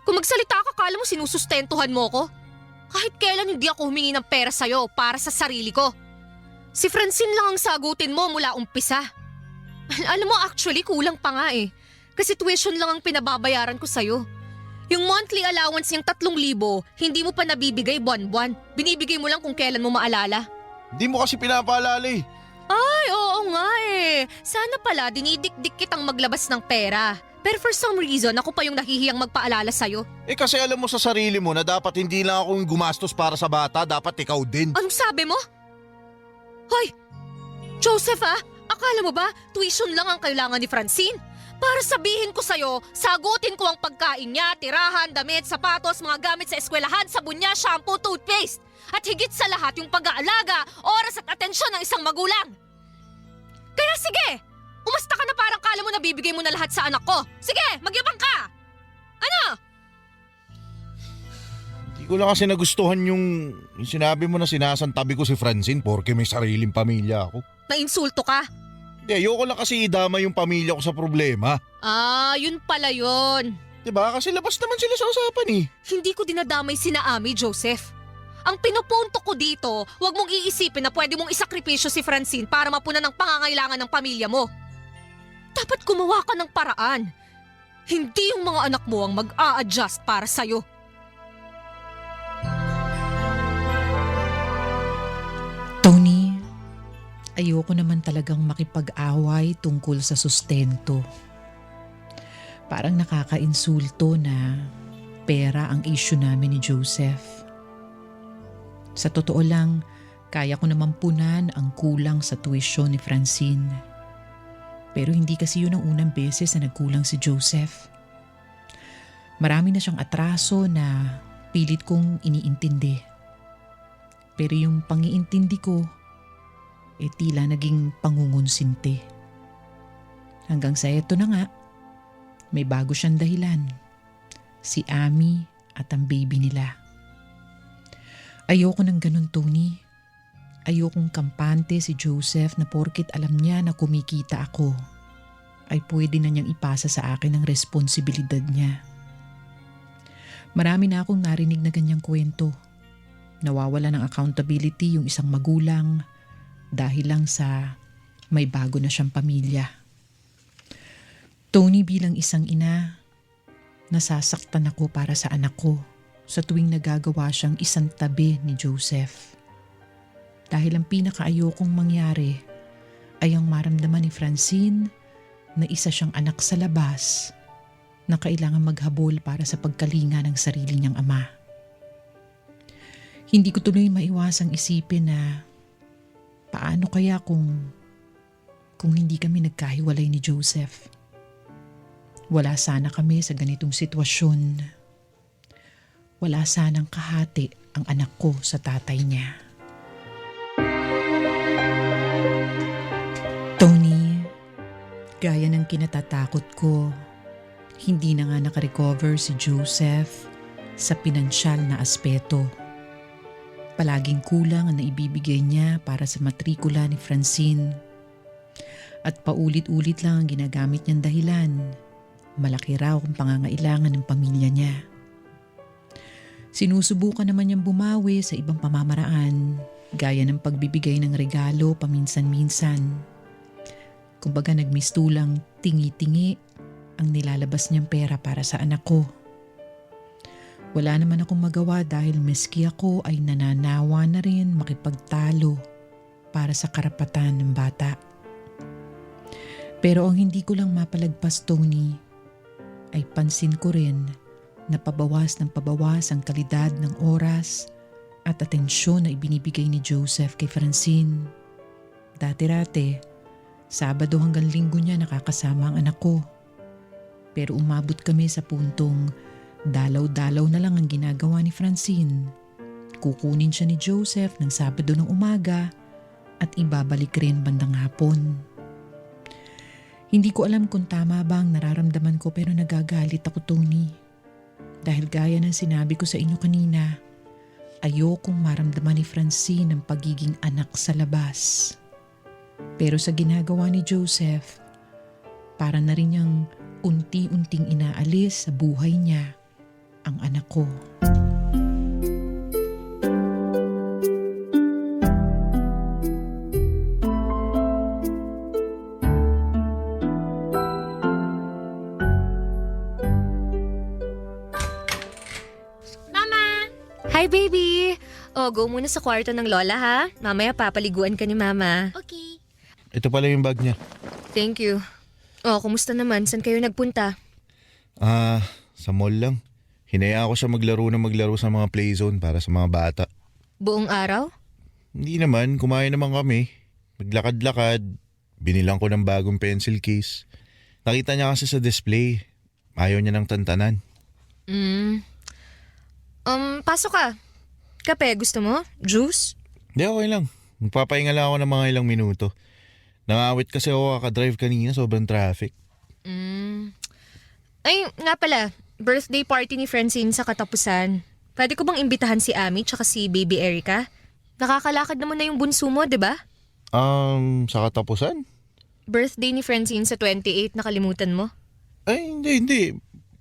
S5: Kung magsalita ka, kala mo sinusustentuhan mo ko? Kahit kailan hindi ako humingi ng pera sa'yo para sa sarili ko. Si Francine lang ang sagutin mo mula umpisa. Alam mo actually kulang pa nga eh. Kasi tuition lang ang pinababayaran ko sa'yo. Yung monthly allowance niyang 3,000, hindi mo pa nabibigay buwan-buwan. Binibigay mo lang kung kailan mo maalala.
S4: Hindi mo kasi pinapaalala eh.
S5: Ay, oo nga eh. Sana pala dinidikdik kitang maglabas ng pera. Pero for some reason, ako pa yung nahihiyang magpaalala sa'yo.
S4: Eh kasi alam mo sa sarili mo na dapat hindi lang ako yung gumastos para sa bata, dapat ikaw din.
S5: Anong sabi mo? Hoy! Joseph ah, akala mo ba tuition lang ang kailangan ni Francine? Para sabihin ko sa'yo, sagutin ko ang pagkain niya, tirahan, damit, sapatos, mga gamit sa eskwelahan, sabon niya, shampoo, toothpaste. At higit sa lahat yung pag-aalaga, oras at atensyon ng isang magulang. Kaya sige, umasta ka na parang kala mo nabibigay mo na lahat sa anak ko. Sige, magyabang ka! Ano?
S4: Hindi ko lang kasi nagustuhan yung sinabi mo na sinasantabi ko si Francine porke may sariling pamilya ako.
S5: Nainsulto ka?
S4: Hindi, ayoko lang kasi idama yung pamilya ko sa problema.
S5: Ah, yun pala yun.
S4: Diba? Kasi labas naman sila sa usapan eh.
S5: Hindi ko dinadamay sina Ami, Joseph. Ang pinupunto ko dito, huwag mong iisipin na pwede mong isakripisyo si Francine para mapunan ang pangangailangan ng pamilya mo. Dapat gumawa ka ng paraan. Hindi yung mga anak mo ang mag-a-adjust para sa'yo.
S3: Tony, ayoko naman talagang makipag-away tungkol sa sustento. Parang nakaka-insulto na pera ang issue namin ni Joseph. Sa totoo lang, kaya ko naman punan ang kulang sa tuition ni Francine. Pero hindi kasi yun ang unang beses na nagkulang si Joseph. Marami na siyang atraso na pilit kong iniintindi. Pero yung pangiintindi ko, tila naging pangungunsinti. Hanggang sa eto na nga, may bago siyang dahilan. Si Ami at ang baby nila. Ayoko ng ganun, Tony. Ayokong kampante si Joseph na porkit alam niya na kumikita ako, ay pwede na niyang ipasa sa akin ang responsibilidad niya. Marami na akong narinig na ganyang kwento. Nawawala ng accountability yung isang magulang dahil lang sa may bago na siyang pamilya. Tony, bilang isang ina, nasasaktan ako para sa anak ko sa tuwing nagagawa siyang isang tabi ni Joseph. Dahil ang pinakaayokong mangyari ay ang maramdaman ni Francine na isa siyang anak sa labas na kailangan maghabol para sa pagkalinga ng sarili niyang ama. Hindi ko tuloy maiwasang isipin na paano kaya kung hindi kami nagkahiwalay ni Joseph. Wala sana kami sa ganitong sitwasyon. Wala sanang kahati ang anak ko sa tatay niya. Tony, gaya ng kinatatakot ko, hindi na nga nakarecover si Joseph sa pinansyal na aspeto. Palaging kulang ang naibibigay niya para sa matrikula ni Francine. At paulit-ulit lang ang ginagamit niyang dahilan. Malaki raw ang pangangailangan ng pamilya niya. Sinusubukan naman niyang bumawi sa ibang pamamaraan, gaya ng pagbibigay ng regalo paminsan-minsan. Kumbaga nagmistulang tingi-tingi ang nilalabas niyang pera para sa anak ko. Wala naman akong magawa dahil meski ako ay nananawa na rin makipagtalo para sa karapatan ng bata. Pero ang hindi ko lang mapalagpas, Tony, ay pansin ko rin na pabawas ng pabawas ang kalidad ng oras at atensyon na ibinibigay ni Joseph kay Francine. Dati-rate, Sabado hanggang Linggo niya nakakasama ang anak ko. Pero umabot kami sa puntong dalaw-dalaw na lang ang ginagawa ni Francine. Kukunin siya ni Joseph ng Sabado ng umaga at ibabalik rin bandang hapon. Hindi ko alam kung tama ba ang nararamdaman ko pero nagagalit ako, Tony. Dahil gaya ng sinabi ko sa inyo kanina, ayokong maramdaman ni Francine ang pagiging anak sa labas. Pero sa ginagawa ni Joseph, para na rin niyang unti-unting inaalis sa buhay niya ang anak ko.
S5: Hi, baby! O, go muna sa kwarto ng lola, ha? Mamaya papaliguan ka ni mama.
S7: Okay.
S4: Ito pala yung bag niya.
S5: Thank you. O, kumusta naman? Saan kayo nagpunta?
S4: Sa mall lang. Hinaya ko siya maglaro sa mga play zone para sa mga bata.
S5: Buong araw?
S4: Hindi naman, kumain naman kami. Maglakad-lakad. Binilang ko ng bagong pencil case. Nakita niya kasi sa display. Ayaw niya ng tantanan.
S5: Pasok ka. Kape, gusto mo? Juice?
S4: Hindi, okay lang. Magpapahinga lang ako ng mga ilang minuto. Nangawit kasi ako kakadrive kanina, sobrang traffic.
S5: Ay, nga pala. Birthday party ni Francine sa katapusan. Pwede ko bang imbitahan si Ami tsaka si Baby Erica? Nakakalakad naman na yung bunso mo, di ba?
S4: Sa katapusan?
S5: Birthday ni Francine sa 28, nakalimutan mo?
S4: Ay, hindi.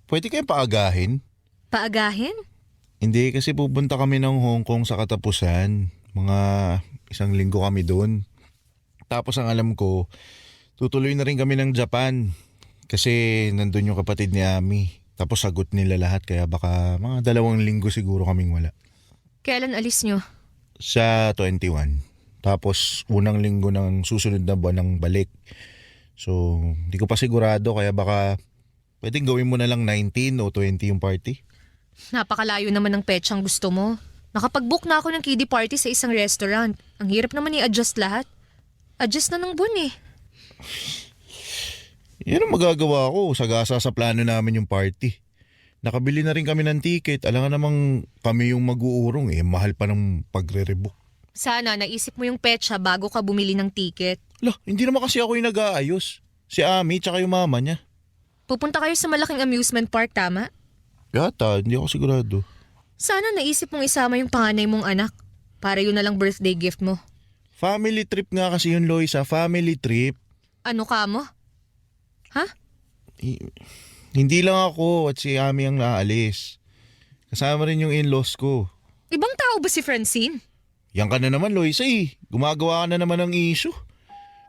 S4: Pwede kayong paagahin.
S5: Paagahin?
S4: Hindi, kasi pupunta kami ng Hong Kong sa katapusan. Mga 1 linggo kami doon. Tapos ang alam ko, tutuloy na rin kami ng Japan. Kasi nandun yung kapatid ni Ami. Tapos sagot nila lahat, kaya baka mga 2 linggo siguro kaming wala.
S5: Kailan alis nyo?
S4: Sa 21. Tapos unang linggo ng susunod na buwan ng balik. So, hindi ko pa sigurado, kaya baka pwedeng gawin mo na lang 19 o 20 yung party.
S5: Napakalayo naman ng petsang gusto mo. Nakapag-book na ako ng kiddie party sa isang restaurant. Ang hirap naman i-adjust lahat. Adjust na ng buwan eh.
S4: Yan ang magagawa ko. Sagasa sa plano namin yung party. Nakabili na rin kami ng ticket. Alangan namang kami yung mag-uurong eh. Mahal pa ng pagre-rebook.
S5: Sana naisip mo yung petsa bago ka bumili ng ticket.
S4: Lah, hindi naman kasi ako yung nag-aayos. Si Ami tsaka yung mama niya.
S5: Pupunta kayo sa malaking amusement park, tama?
S4: Yata, hindi ako sigurado.
S5: Sana naisip mong isama yung panganay mong anak. Para yun na lang birthday gift mo.
S4: Family trip nga kasi yun, Loisa. Family trip.
S5: Ano ka mo? Ha?
S4: Hindi lang ako at si Ami ang naalis. Kasama rin yung in-laws ko.
S5: Ibang tao ba si Francine?
S4: Yan ka na naman, Loisa eh. Gumagawa ka na naman ng issue.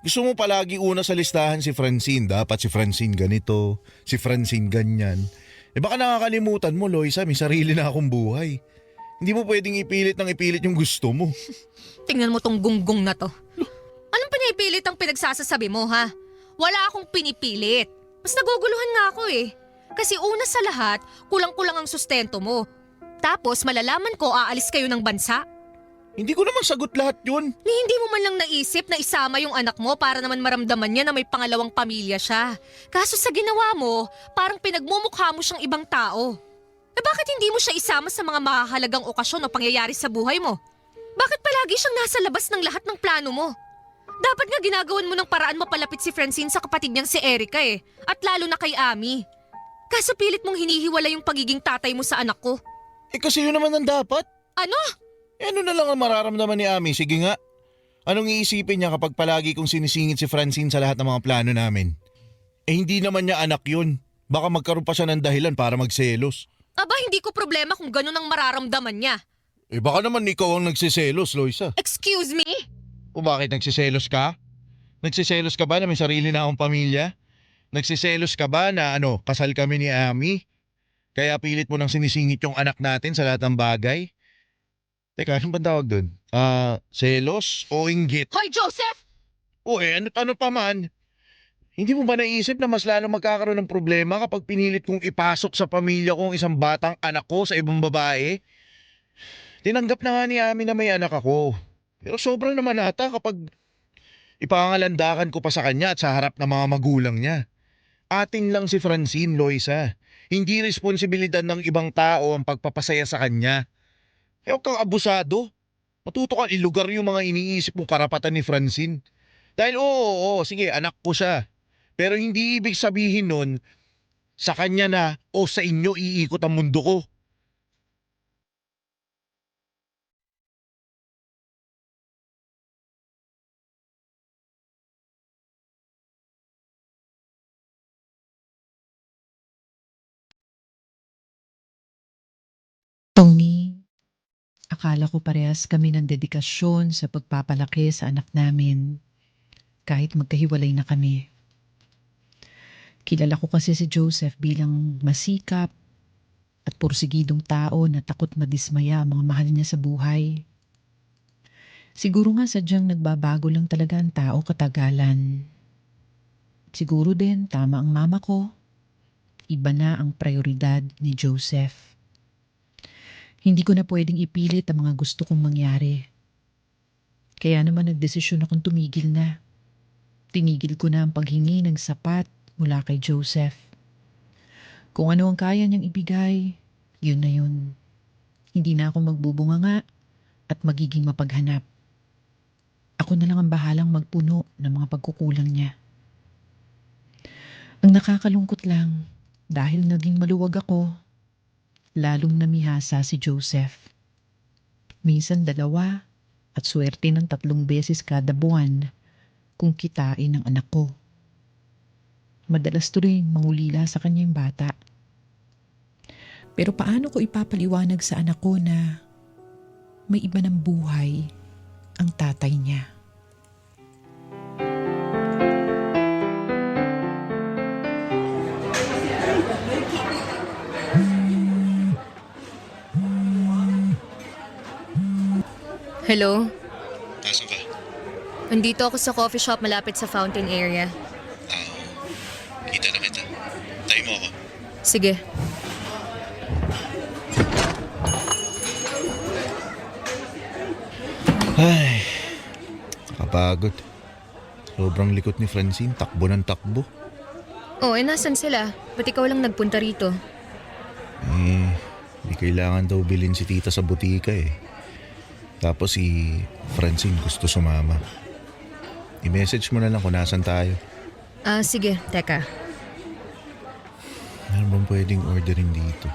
S4: Gusto mo palagi una sa listahan si Francine. Dapat si Francine ganito, si Francine ganyan. Baka nakakalimutan mo, Loisa, may sarili na akong buhay. Hindi mo pwedeng ipilit yung gusto mo.
S5: Tingnan mo tong gunggong na to. Anong pinipilit ang pinagsasasabi mo, ha? Wala akong pinipilit. Mas naguguluhan nga ako eh. Kasi una sa lahat, kulang-kulang ang sustento mo. Tapos malalaman ko aalis kayo ng bansa.
S4: Hindi ko naman sagot lahat yun.
S5: Ni hindi mo man lang naisip na isama yung anak mo para naman maramdaman niya na may pangalawang pamilya siya. Kaso sa ginawa mo, parang pinagmumukha mo siyang ibang tao. Bakit hindi mo siya isama sa mga mahahalagang okasyon o pangyayari sa buhay mo? Bakit palagi siyang nasa labas ng lahat ng plano mo? Dapat nga ginagawan mo ng paraan mapalapit si Francine sa kapatid niyang si Erica eh. At lalo na kay Ami. Kaso pilit mong hinihiwala yung pagiging tatay mo sa anak ko.
S4: Kasi yun naman ang dapat.
S5: Ano?
S4: Ano na lang ang mararamdaman ni Ami? Sige nga. Anong iisipin niya kapag palagi kong sinisingit si Francine sa lahat ng mga plano namin? Hindi naman niya anak yun. Baka magkaroon pa siya ng dahilan para magselos.
S5: Aba, hindi ko problema kung ganun ang mararamdaman niya.
S4: Baka naman ikaw ang nagsiselos, Loisa.
S5: Excuse me?
S4: O bakit nagsiselos ka? Nagsiselos ka ba na may sarili na akong pamilya? Nagsiselos ka ba na kasal kami ni Ami? Kaya pilit mo nang sinisingit yung anak natin sa lahat ng bagay? Teka, ano ba tawag doon? Selos o inggit?
S5: Hoy, Joseph!
S4: O ano pa man? Hindi mo ba naisip na mas lalo magkakaroon ng problema kapag pinilit kong ipasok sa pamilya ko ang isang batang anak ko sa ibang babae? Tinanggap na nga ni Ami na may anak ako. Pero sobra naman ata kapag ipangalandakan ko pa sa kanya at sa harap ng mga magulang niya. Atin lang si Francine, Loisa. Hindi responsibilidad ng ibang tao ang pagpapasaya sa kanya. Huwag kang abusado. Matuto kang ilugar yung mga iniisip mong karapatan ni Francine. Dahil sige, anak ko siya. Pero hindi ibig sabihin nun, sa kanya na o sa inyo iikot ang mundo ko.
S3: Tony, akala ko parehas kami ng dedikasyon sa pagpapalaki sa anak namin kahit magkahiwalay na kami. Kilala ko kasi si Joseph bilang masikap at porsigidong tao na takot madismaya ang mga mahal niya sa buhay. Siguro nga sadyang nagbabago lang talaga ang tao katagalan. Siguro din tama ang mama ko. Iba na ang prioridad ni Joseph. Hindi ko na pwedeng ipilit ang mga gusto kong mangyari. Kaya naman nagdesisyon akong tumigil na. Tinigil ko na ang paghingi ng sapat mula kay Joseph. Kung ano ang kaya niyang ibigay, yun na yun. Hindi na ako magbubunganga at magiging mapaghanap. Ako na lang ang bahalang magpuno ng mga pagkukulang niya. Ang nakakalungkot lang, dahil naging maluwag ako, lalong namihasa si Joseph. Minsan 2 at swerte ng 3 beses kada buwan kung kitain ng anak ko. Madalas tuloy mangulila sa kanya yung bata. Pero paano ko ipapaliwanag sa anak ko na may iba ng buhay ang tatay niya?
S5: Hello?
S4: Nasaan ka?
S5: Nandito ako sa coffee shop malapit sa fountain area.
S4: Kita na kita. Tayo mo ako.
S5: Sige.
S4: Ay, nakapagod. Sobrang likot ni Francine, takbo ng takbo.
S5: Nasan sila? Ba't ikaw lang nagpunta rito?
S4: Di kailangan daw bilhin si tita sa butika eh. Tapos si Francine gusto sumama. I-message mo na lang kung nasan tayo.
S5: Sige. Teka.
S4: Meron bang pwedeng orderin dito?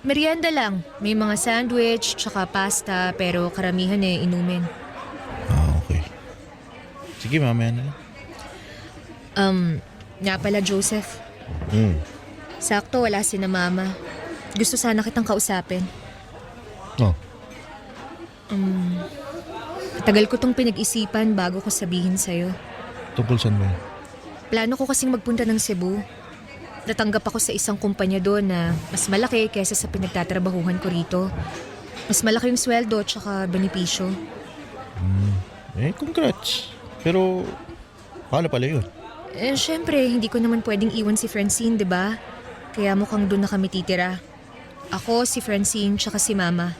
S5: Merienda lang. May mga sandwich, tsaka pasta, pero karamihan inumin.
S4: Okay. Sige, mamaya na lang.
S5: Nga pala, Joseph. Sakto, wala si na mama. Gusto sana kitang kausapin. Tagal ko tong pinag-isipan bago ko sabihin sa'yo.
S4: Tungkol saan ba?
S5: Plano ko kasing magpunta ng Cebu. Natanggap ako sa isang kumpanya doon na mas malaki kaysa sa pinagtatrabahuhan ko rito. Mas malaki yung sweldo tsaka benepisyo.
S4: Congrats. Pero, paano pala yun?
S5: Syempre, hindi ko naman pwedeng iwan si Francine, di ba? Kaya mukhang doon na kami titira. Ako, si Francine, tsaka si Mama.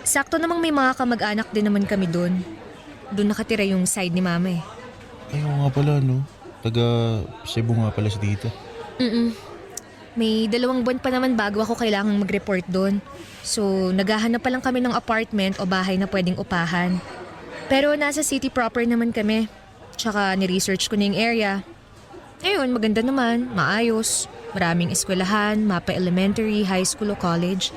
S5: Sakto namang may mga kamag-anak din naman kami doon. Doon nakatira yung side ni Mama eh.
S4: Ay, oo nga pala, no? Taga Cebu nga pala si tita.
S5: May 2 buwan pa naman bago ako kailangang mag-report doon. So, naghahanap pa lang kami ng apartment o bahay na pwedeng upahan. Pero nasa city proper naman kami. Tsaka ni-research ko na yung area. Ayun, maganda naman, maayos. Maraming eskwelahan, mapa elementary, high school o college.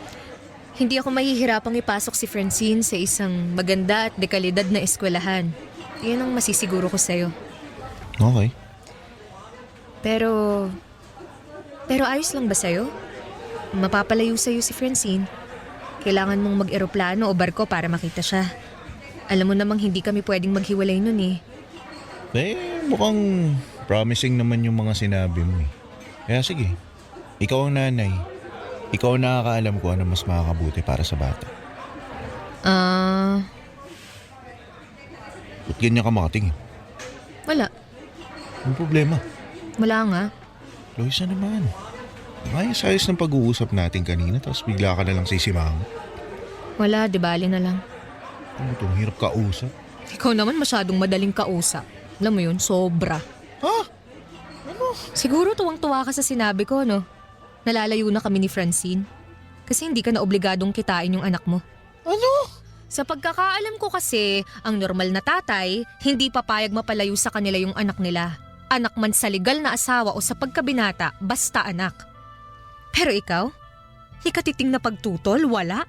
S5: Hindi ako mahihirapang ipasok si Francine sa isang maganda at dekalidad na eskwelahan. Yan ang masisiguro ko sa'yo.
S4: Okay.
S5: Pero ayos lang ba sa'yo? Mapapalayo sa'yo si Francine. Kailangan mong mag-eroplano o barko para makita siya. Alam mo namang hindi kami pwedeng maghiwalay nun eh.
S4: Mukhang promising naman yung mga sinabi mo eh. Kaya sige, ikaw ang nanay. Ikaw ang nakakaalam ko ano mas makakabuti para sa bata. Ba't ganyan ka makatingin?
S5: Wala.
S4: Anong problema?
S5: Wala nga.
S4: Loisa naman. Ayos-ayos ng pag-uusap natin kanina tapos bigla ka na lang sisimang.
S5: Wala, di bali na lang.
S4: Ano to? Hirap kausap.
S5: Ikaw naman masyadong madaling kausap. Alam mo yun, sobra.
S4: Ha?
S5: Siguro tuwang-tuwa ka sa sinabi ko, no? Nalalayo na kami ni Francine. Kasi hindi ka na obligadong kitain yung anak mo.
S4: Ano?
S5: Sa pagkakaalam ko kasi, ang normal na tatay, hindi papayag mapalayo sa kanila yung anak nila. Anak man sa legal na asawa o sa pagkabinata, basta anak. Pero ikaw? Di ka titing na pagtutol, wala?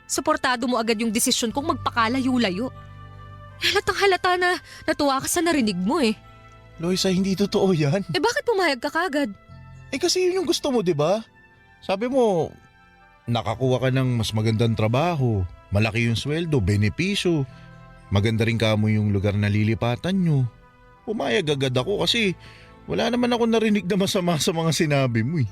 S5: Suportado mo agad yung desisyon kong magpakalayo-layo. Halatang halata na natuwa ka sa narinig mo eh.
S4: Loisa, hindi totoo yan.
S5: Eh bakit pumayag ka kagad?
S4: Eh kasi yun yung gusto mo, di ba? Sabi mo, nakakuha ka ng mas magandang trabaho, malaki yung sweldo, benepisyo. Maganda rin ka mo yung lugar na lilipatan nyo. Pumayag agad ako kasi wala naman ako narinig na masama sa mga sinabi mo eh.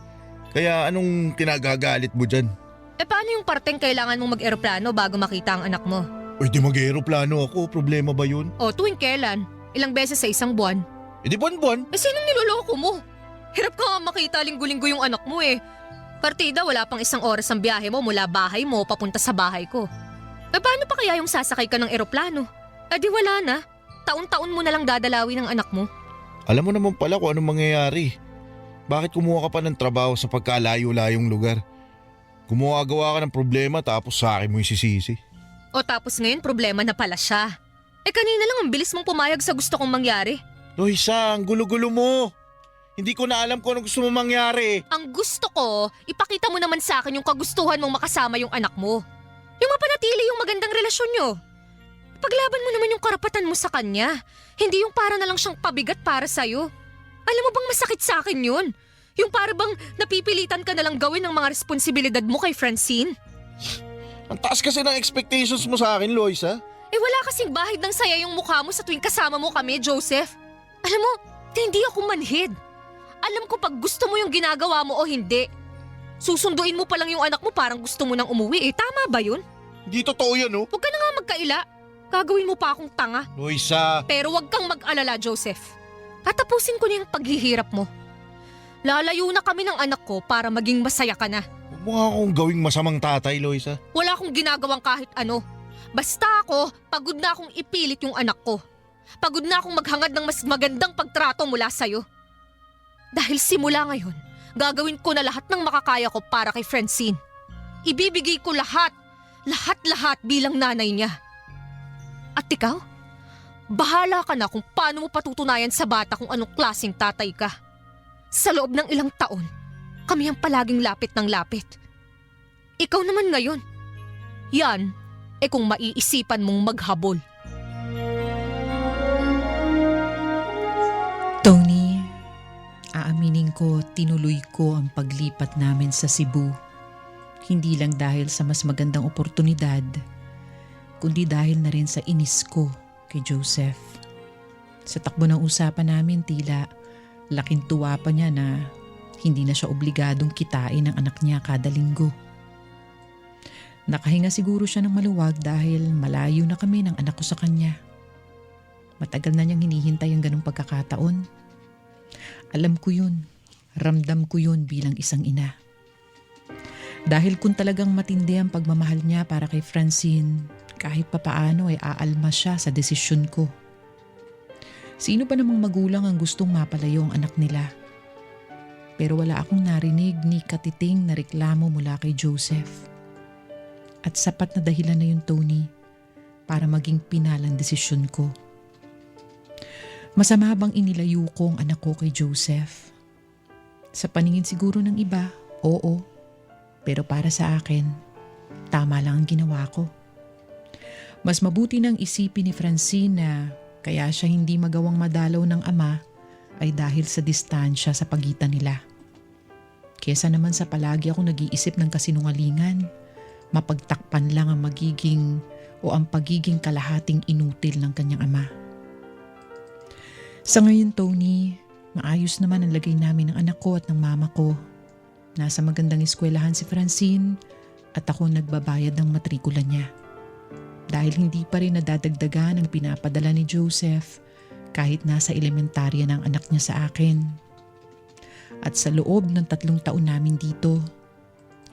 S4: Kaya anong kinagagalit mo dyan?
S5: Eh paano yung parteng kailangan mong mag-eroplano bago makita ang anak mo?
S4: Uy, di mag-aeroplano ako. Problema ba yun?
S5: O tuwing kailan? Ilang beses sa isang buwan?
S4: Eh di buwan-buwan.
S5: Eh sinong niloloko mo? Hirap ka nga makita linggo-linggo yung anak mo eh. Partida, wala pang isang oras ang biyahe mo mula bahay mo papunta sa bahay ko. Eh paano pa kaya yung sasakay ka ng eroplano? Eh di wala na. Taon-taon mo na lang dadalawin ng anak mo.
S4: Alam mo naman pala kung anong mangyayari. Bakit kumuha ka pa ng trabaho sa pagkalayo-layong lugar? Gumawa-gawa ka ng problema tapos sa akin mo isisisi.
S5: O tapos ngayon problema na pala siya. Eh kanina lang ang bilis mong pumayag sa gusto kong mangyari.
S4: Loisa, ang gulo-gulo mo. Hindi ko na alam kung ano gusto mo mangyari.
S5: Ang gusto ko, ipakita mo naman sa akin yung kagustuhan mong makasama yung anak mo. Yung mapanatili yung magandang relasyon nyo. Paglaban mo naman yung karapatan mo sa kanya. Hindi yung para na lang siyang pabigat para sa'yo. Alam mo bang masakit sa akin yun? Yung para bang napipilitan ka na lang gawin ang mga responsibilidad mo kay Francine?
S4: Ang taas kasi ng expectations mo sa akin, Loisa.
S5: Eh wala kasing bahid ng saya yung mukha mo sa tuwing kasama mo kami, Joseph. Alam mo, hindi ako manhid. Alam ko pag gusto mo yung ginagawa mo o hindi. Susunduin mo pa lang yung anak mo parang gusto mo nang umuwi eh. Tama ba yun?
S4: Hindi totoo yan, oh.
S5: Huwag ka na nga magkaila. Gagawin mo pa akong tanga.
S4: Loisa.
S5: Pero huwag kang mag-alala, Joseph. Tatapusin ko na yung paghihirap mo. Lalayo na kami ng anak ko para maging masaya ka na.
S4: Huwag mo nga akong gawing masamang tatay, Loisa.
S5: Wala akong ginagawang kahit ano. Basta ako, pagod na akong ipilit yung anak ko. Pagod na akong maghangad ng mas magandang pagtrato mula sa'yo. Dahil simula ngayon, gagawin ko na lahat ng makakaya ko para kay Francine. Ibibigay ko lahat, lahat-lahat bilang nanay niya. At ikaw? Bahala ka na kung paano mo patutunayan sa bata kung anong klaseng tatay ka. Sa loob ng ilang taon, kami ang palaging lapit ng lapit. Ikaw naman ngayon. Yan, kung maiisipan mong maghabol.
S3: Tony, aaminin ko tinuloy ko ang paglipat namin sa Cebu. Hindi lang dahil sa mas magandang oportunidad, kundi dahil na rin sa inis ko kay Joseph. Sa takbo ng usapan namin tila laking tuwa pa niya na hindi na siya obligadong kitain ang anak niya kada linggo. Nakahinga siguro siya ng maluwag dahil malayo na kami ng anak ko sa kanya. Matagal na niyang hinihintay ang ganong pagkakataon. Alam ko yun. Ramdam ko yun bilang isang ina. Dahil kung talagang matindi ang pagmamahal niya para kay Francine, kahit papaano ay aalma siya sa desisyon ko. Sino pa namang magulang ang gustong mapalayo ang anak nila? Pero wala akong narinig ni katiting na reklamo mula kay Joseph. At sapat na dahilan na yun, Tony, para maging pinalang desisyon ko. Masama bang inilayo ko ang anak ko kay Joseph? Sa paningin siguro ng iba, oo. Pero para sa akin, tama lang ang ginawa ko. Mas mabuti nang isipin ni Francine na kaya siya hindi magawang madalaw ng ama ay dahil sa distansya sa pagitan nila. Kesa naman sa palagi ako nag-iisip ng kasinungalingan, mapagtakpan lang ang ang pagiging kalahating inutil ng kanyang ama. Sa ngayon, Tony, maayos naman ang lagay namin ng anak ko at ng mama ko. Nasa magandang eskwelahan si Francine at ako nagbabayad ng matrikula niya. Dahil hindi pa rin nadadagdagan ang pinapadala ni Joseph kahit nasa elementarya ng anak niya sa akin. At sa loob ng 3 taon namin dito,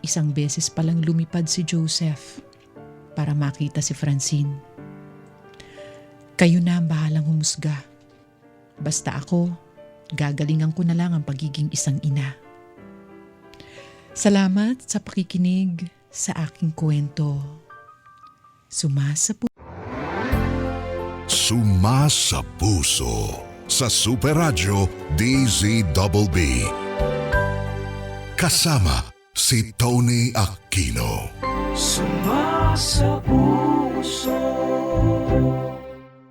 S3: isang beses palang lumipad si Joseph para makita si Francine. Kayo na ang bahalang humusga. Basta ako, gagalingan ko na lang ang pagiging isang ina. Salamat sa pakikinig sa aking kwento. Sumasa
S1: Puso sa Super Radio DZBB. Kasama si Tony Aquino.
S2: Sumasa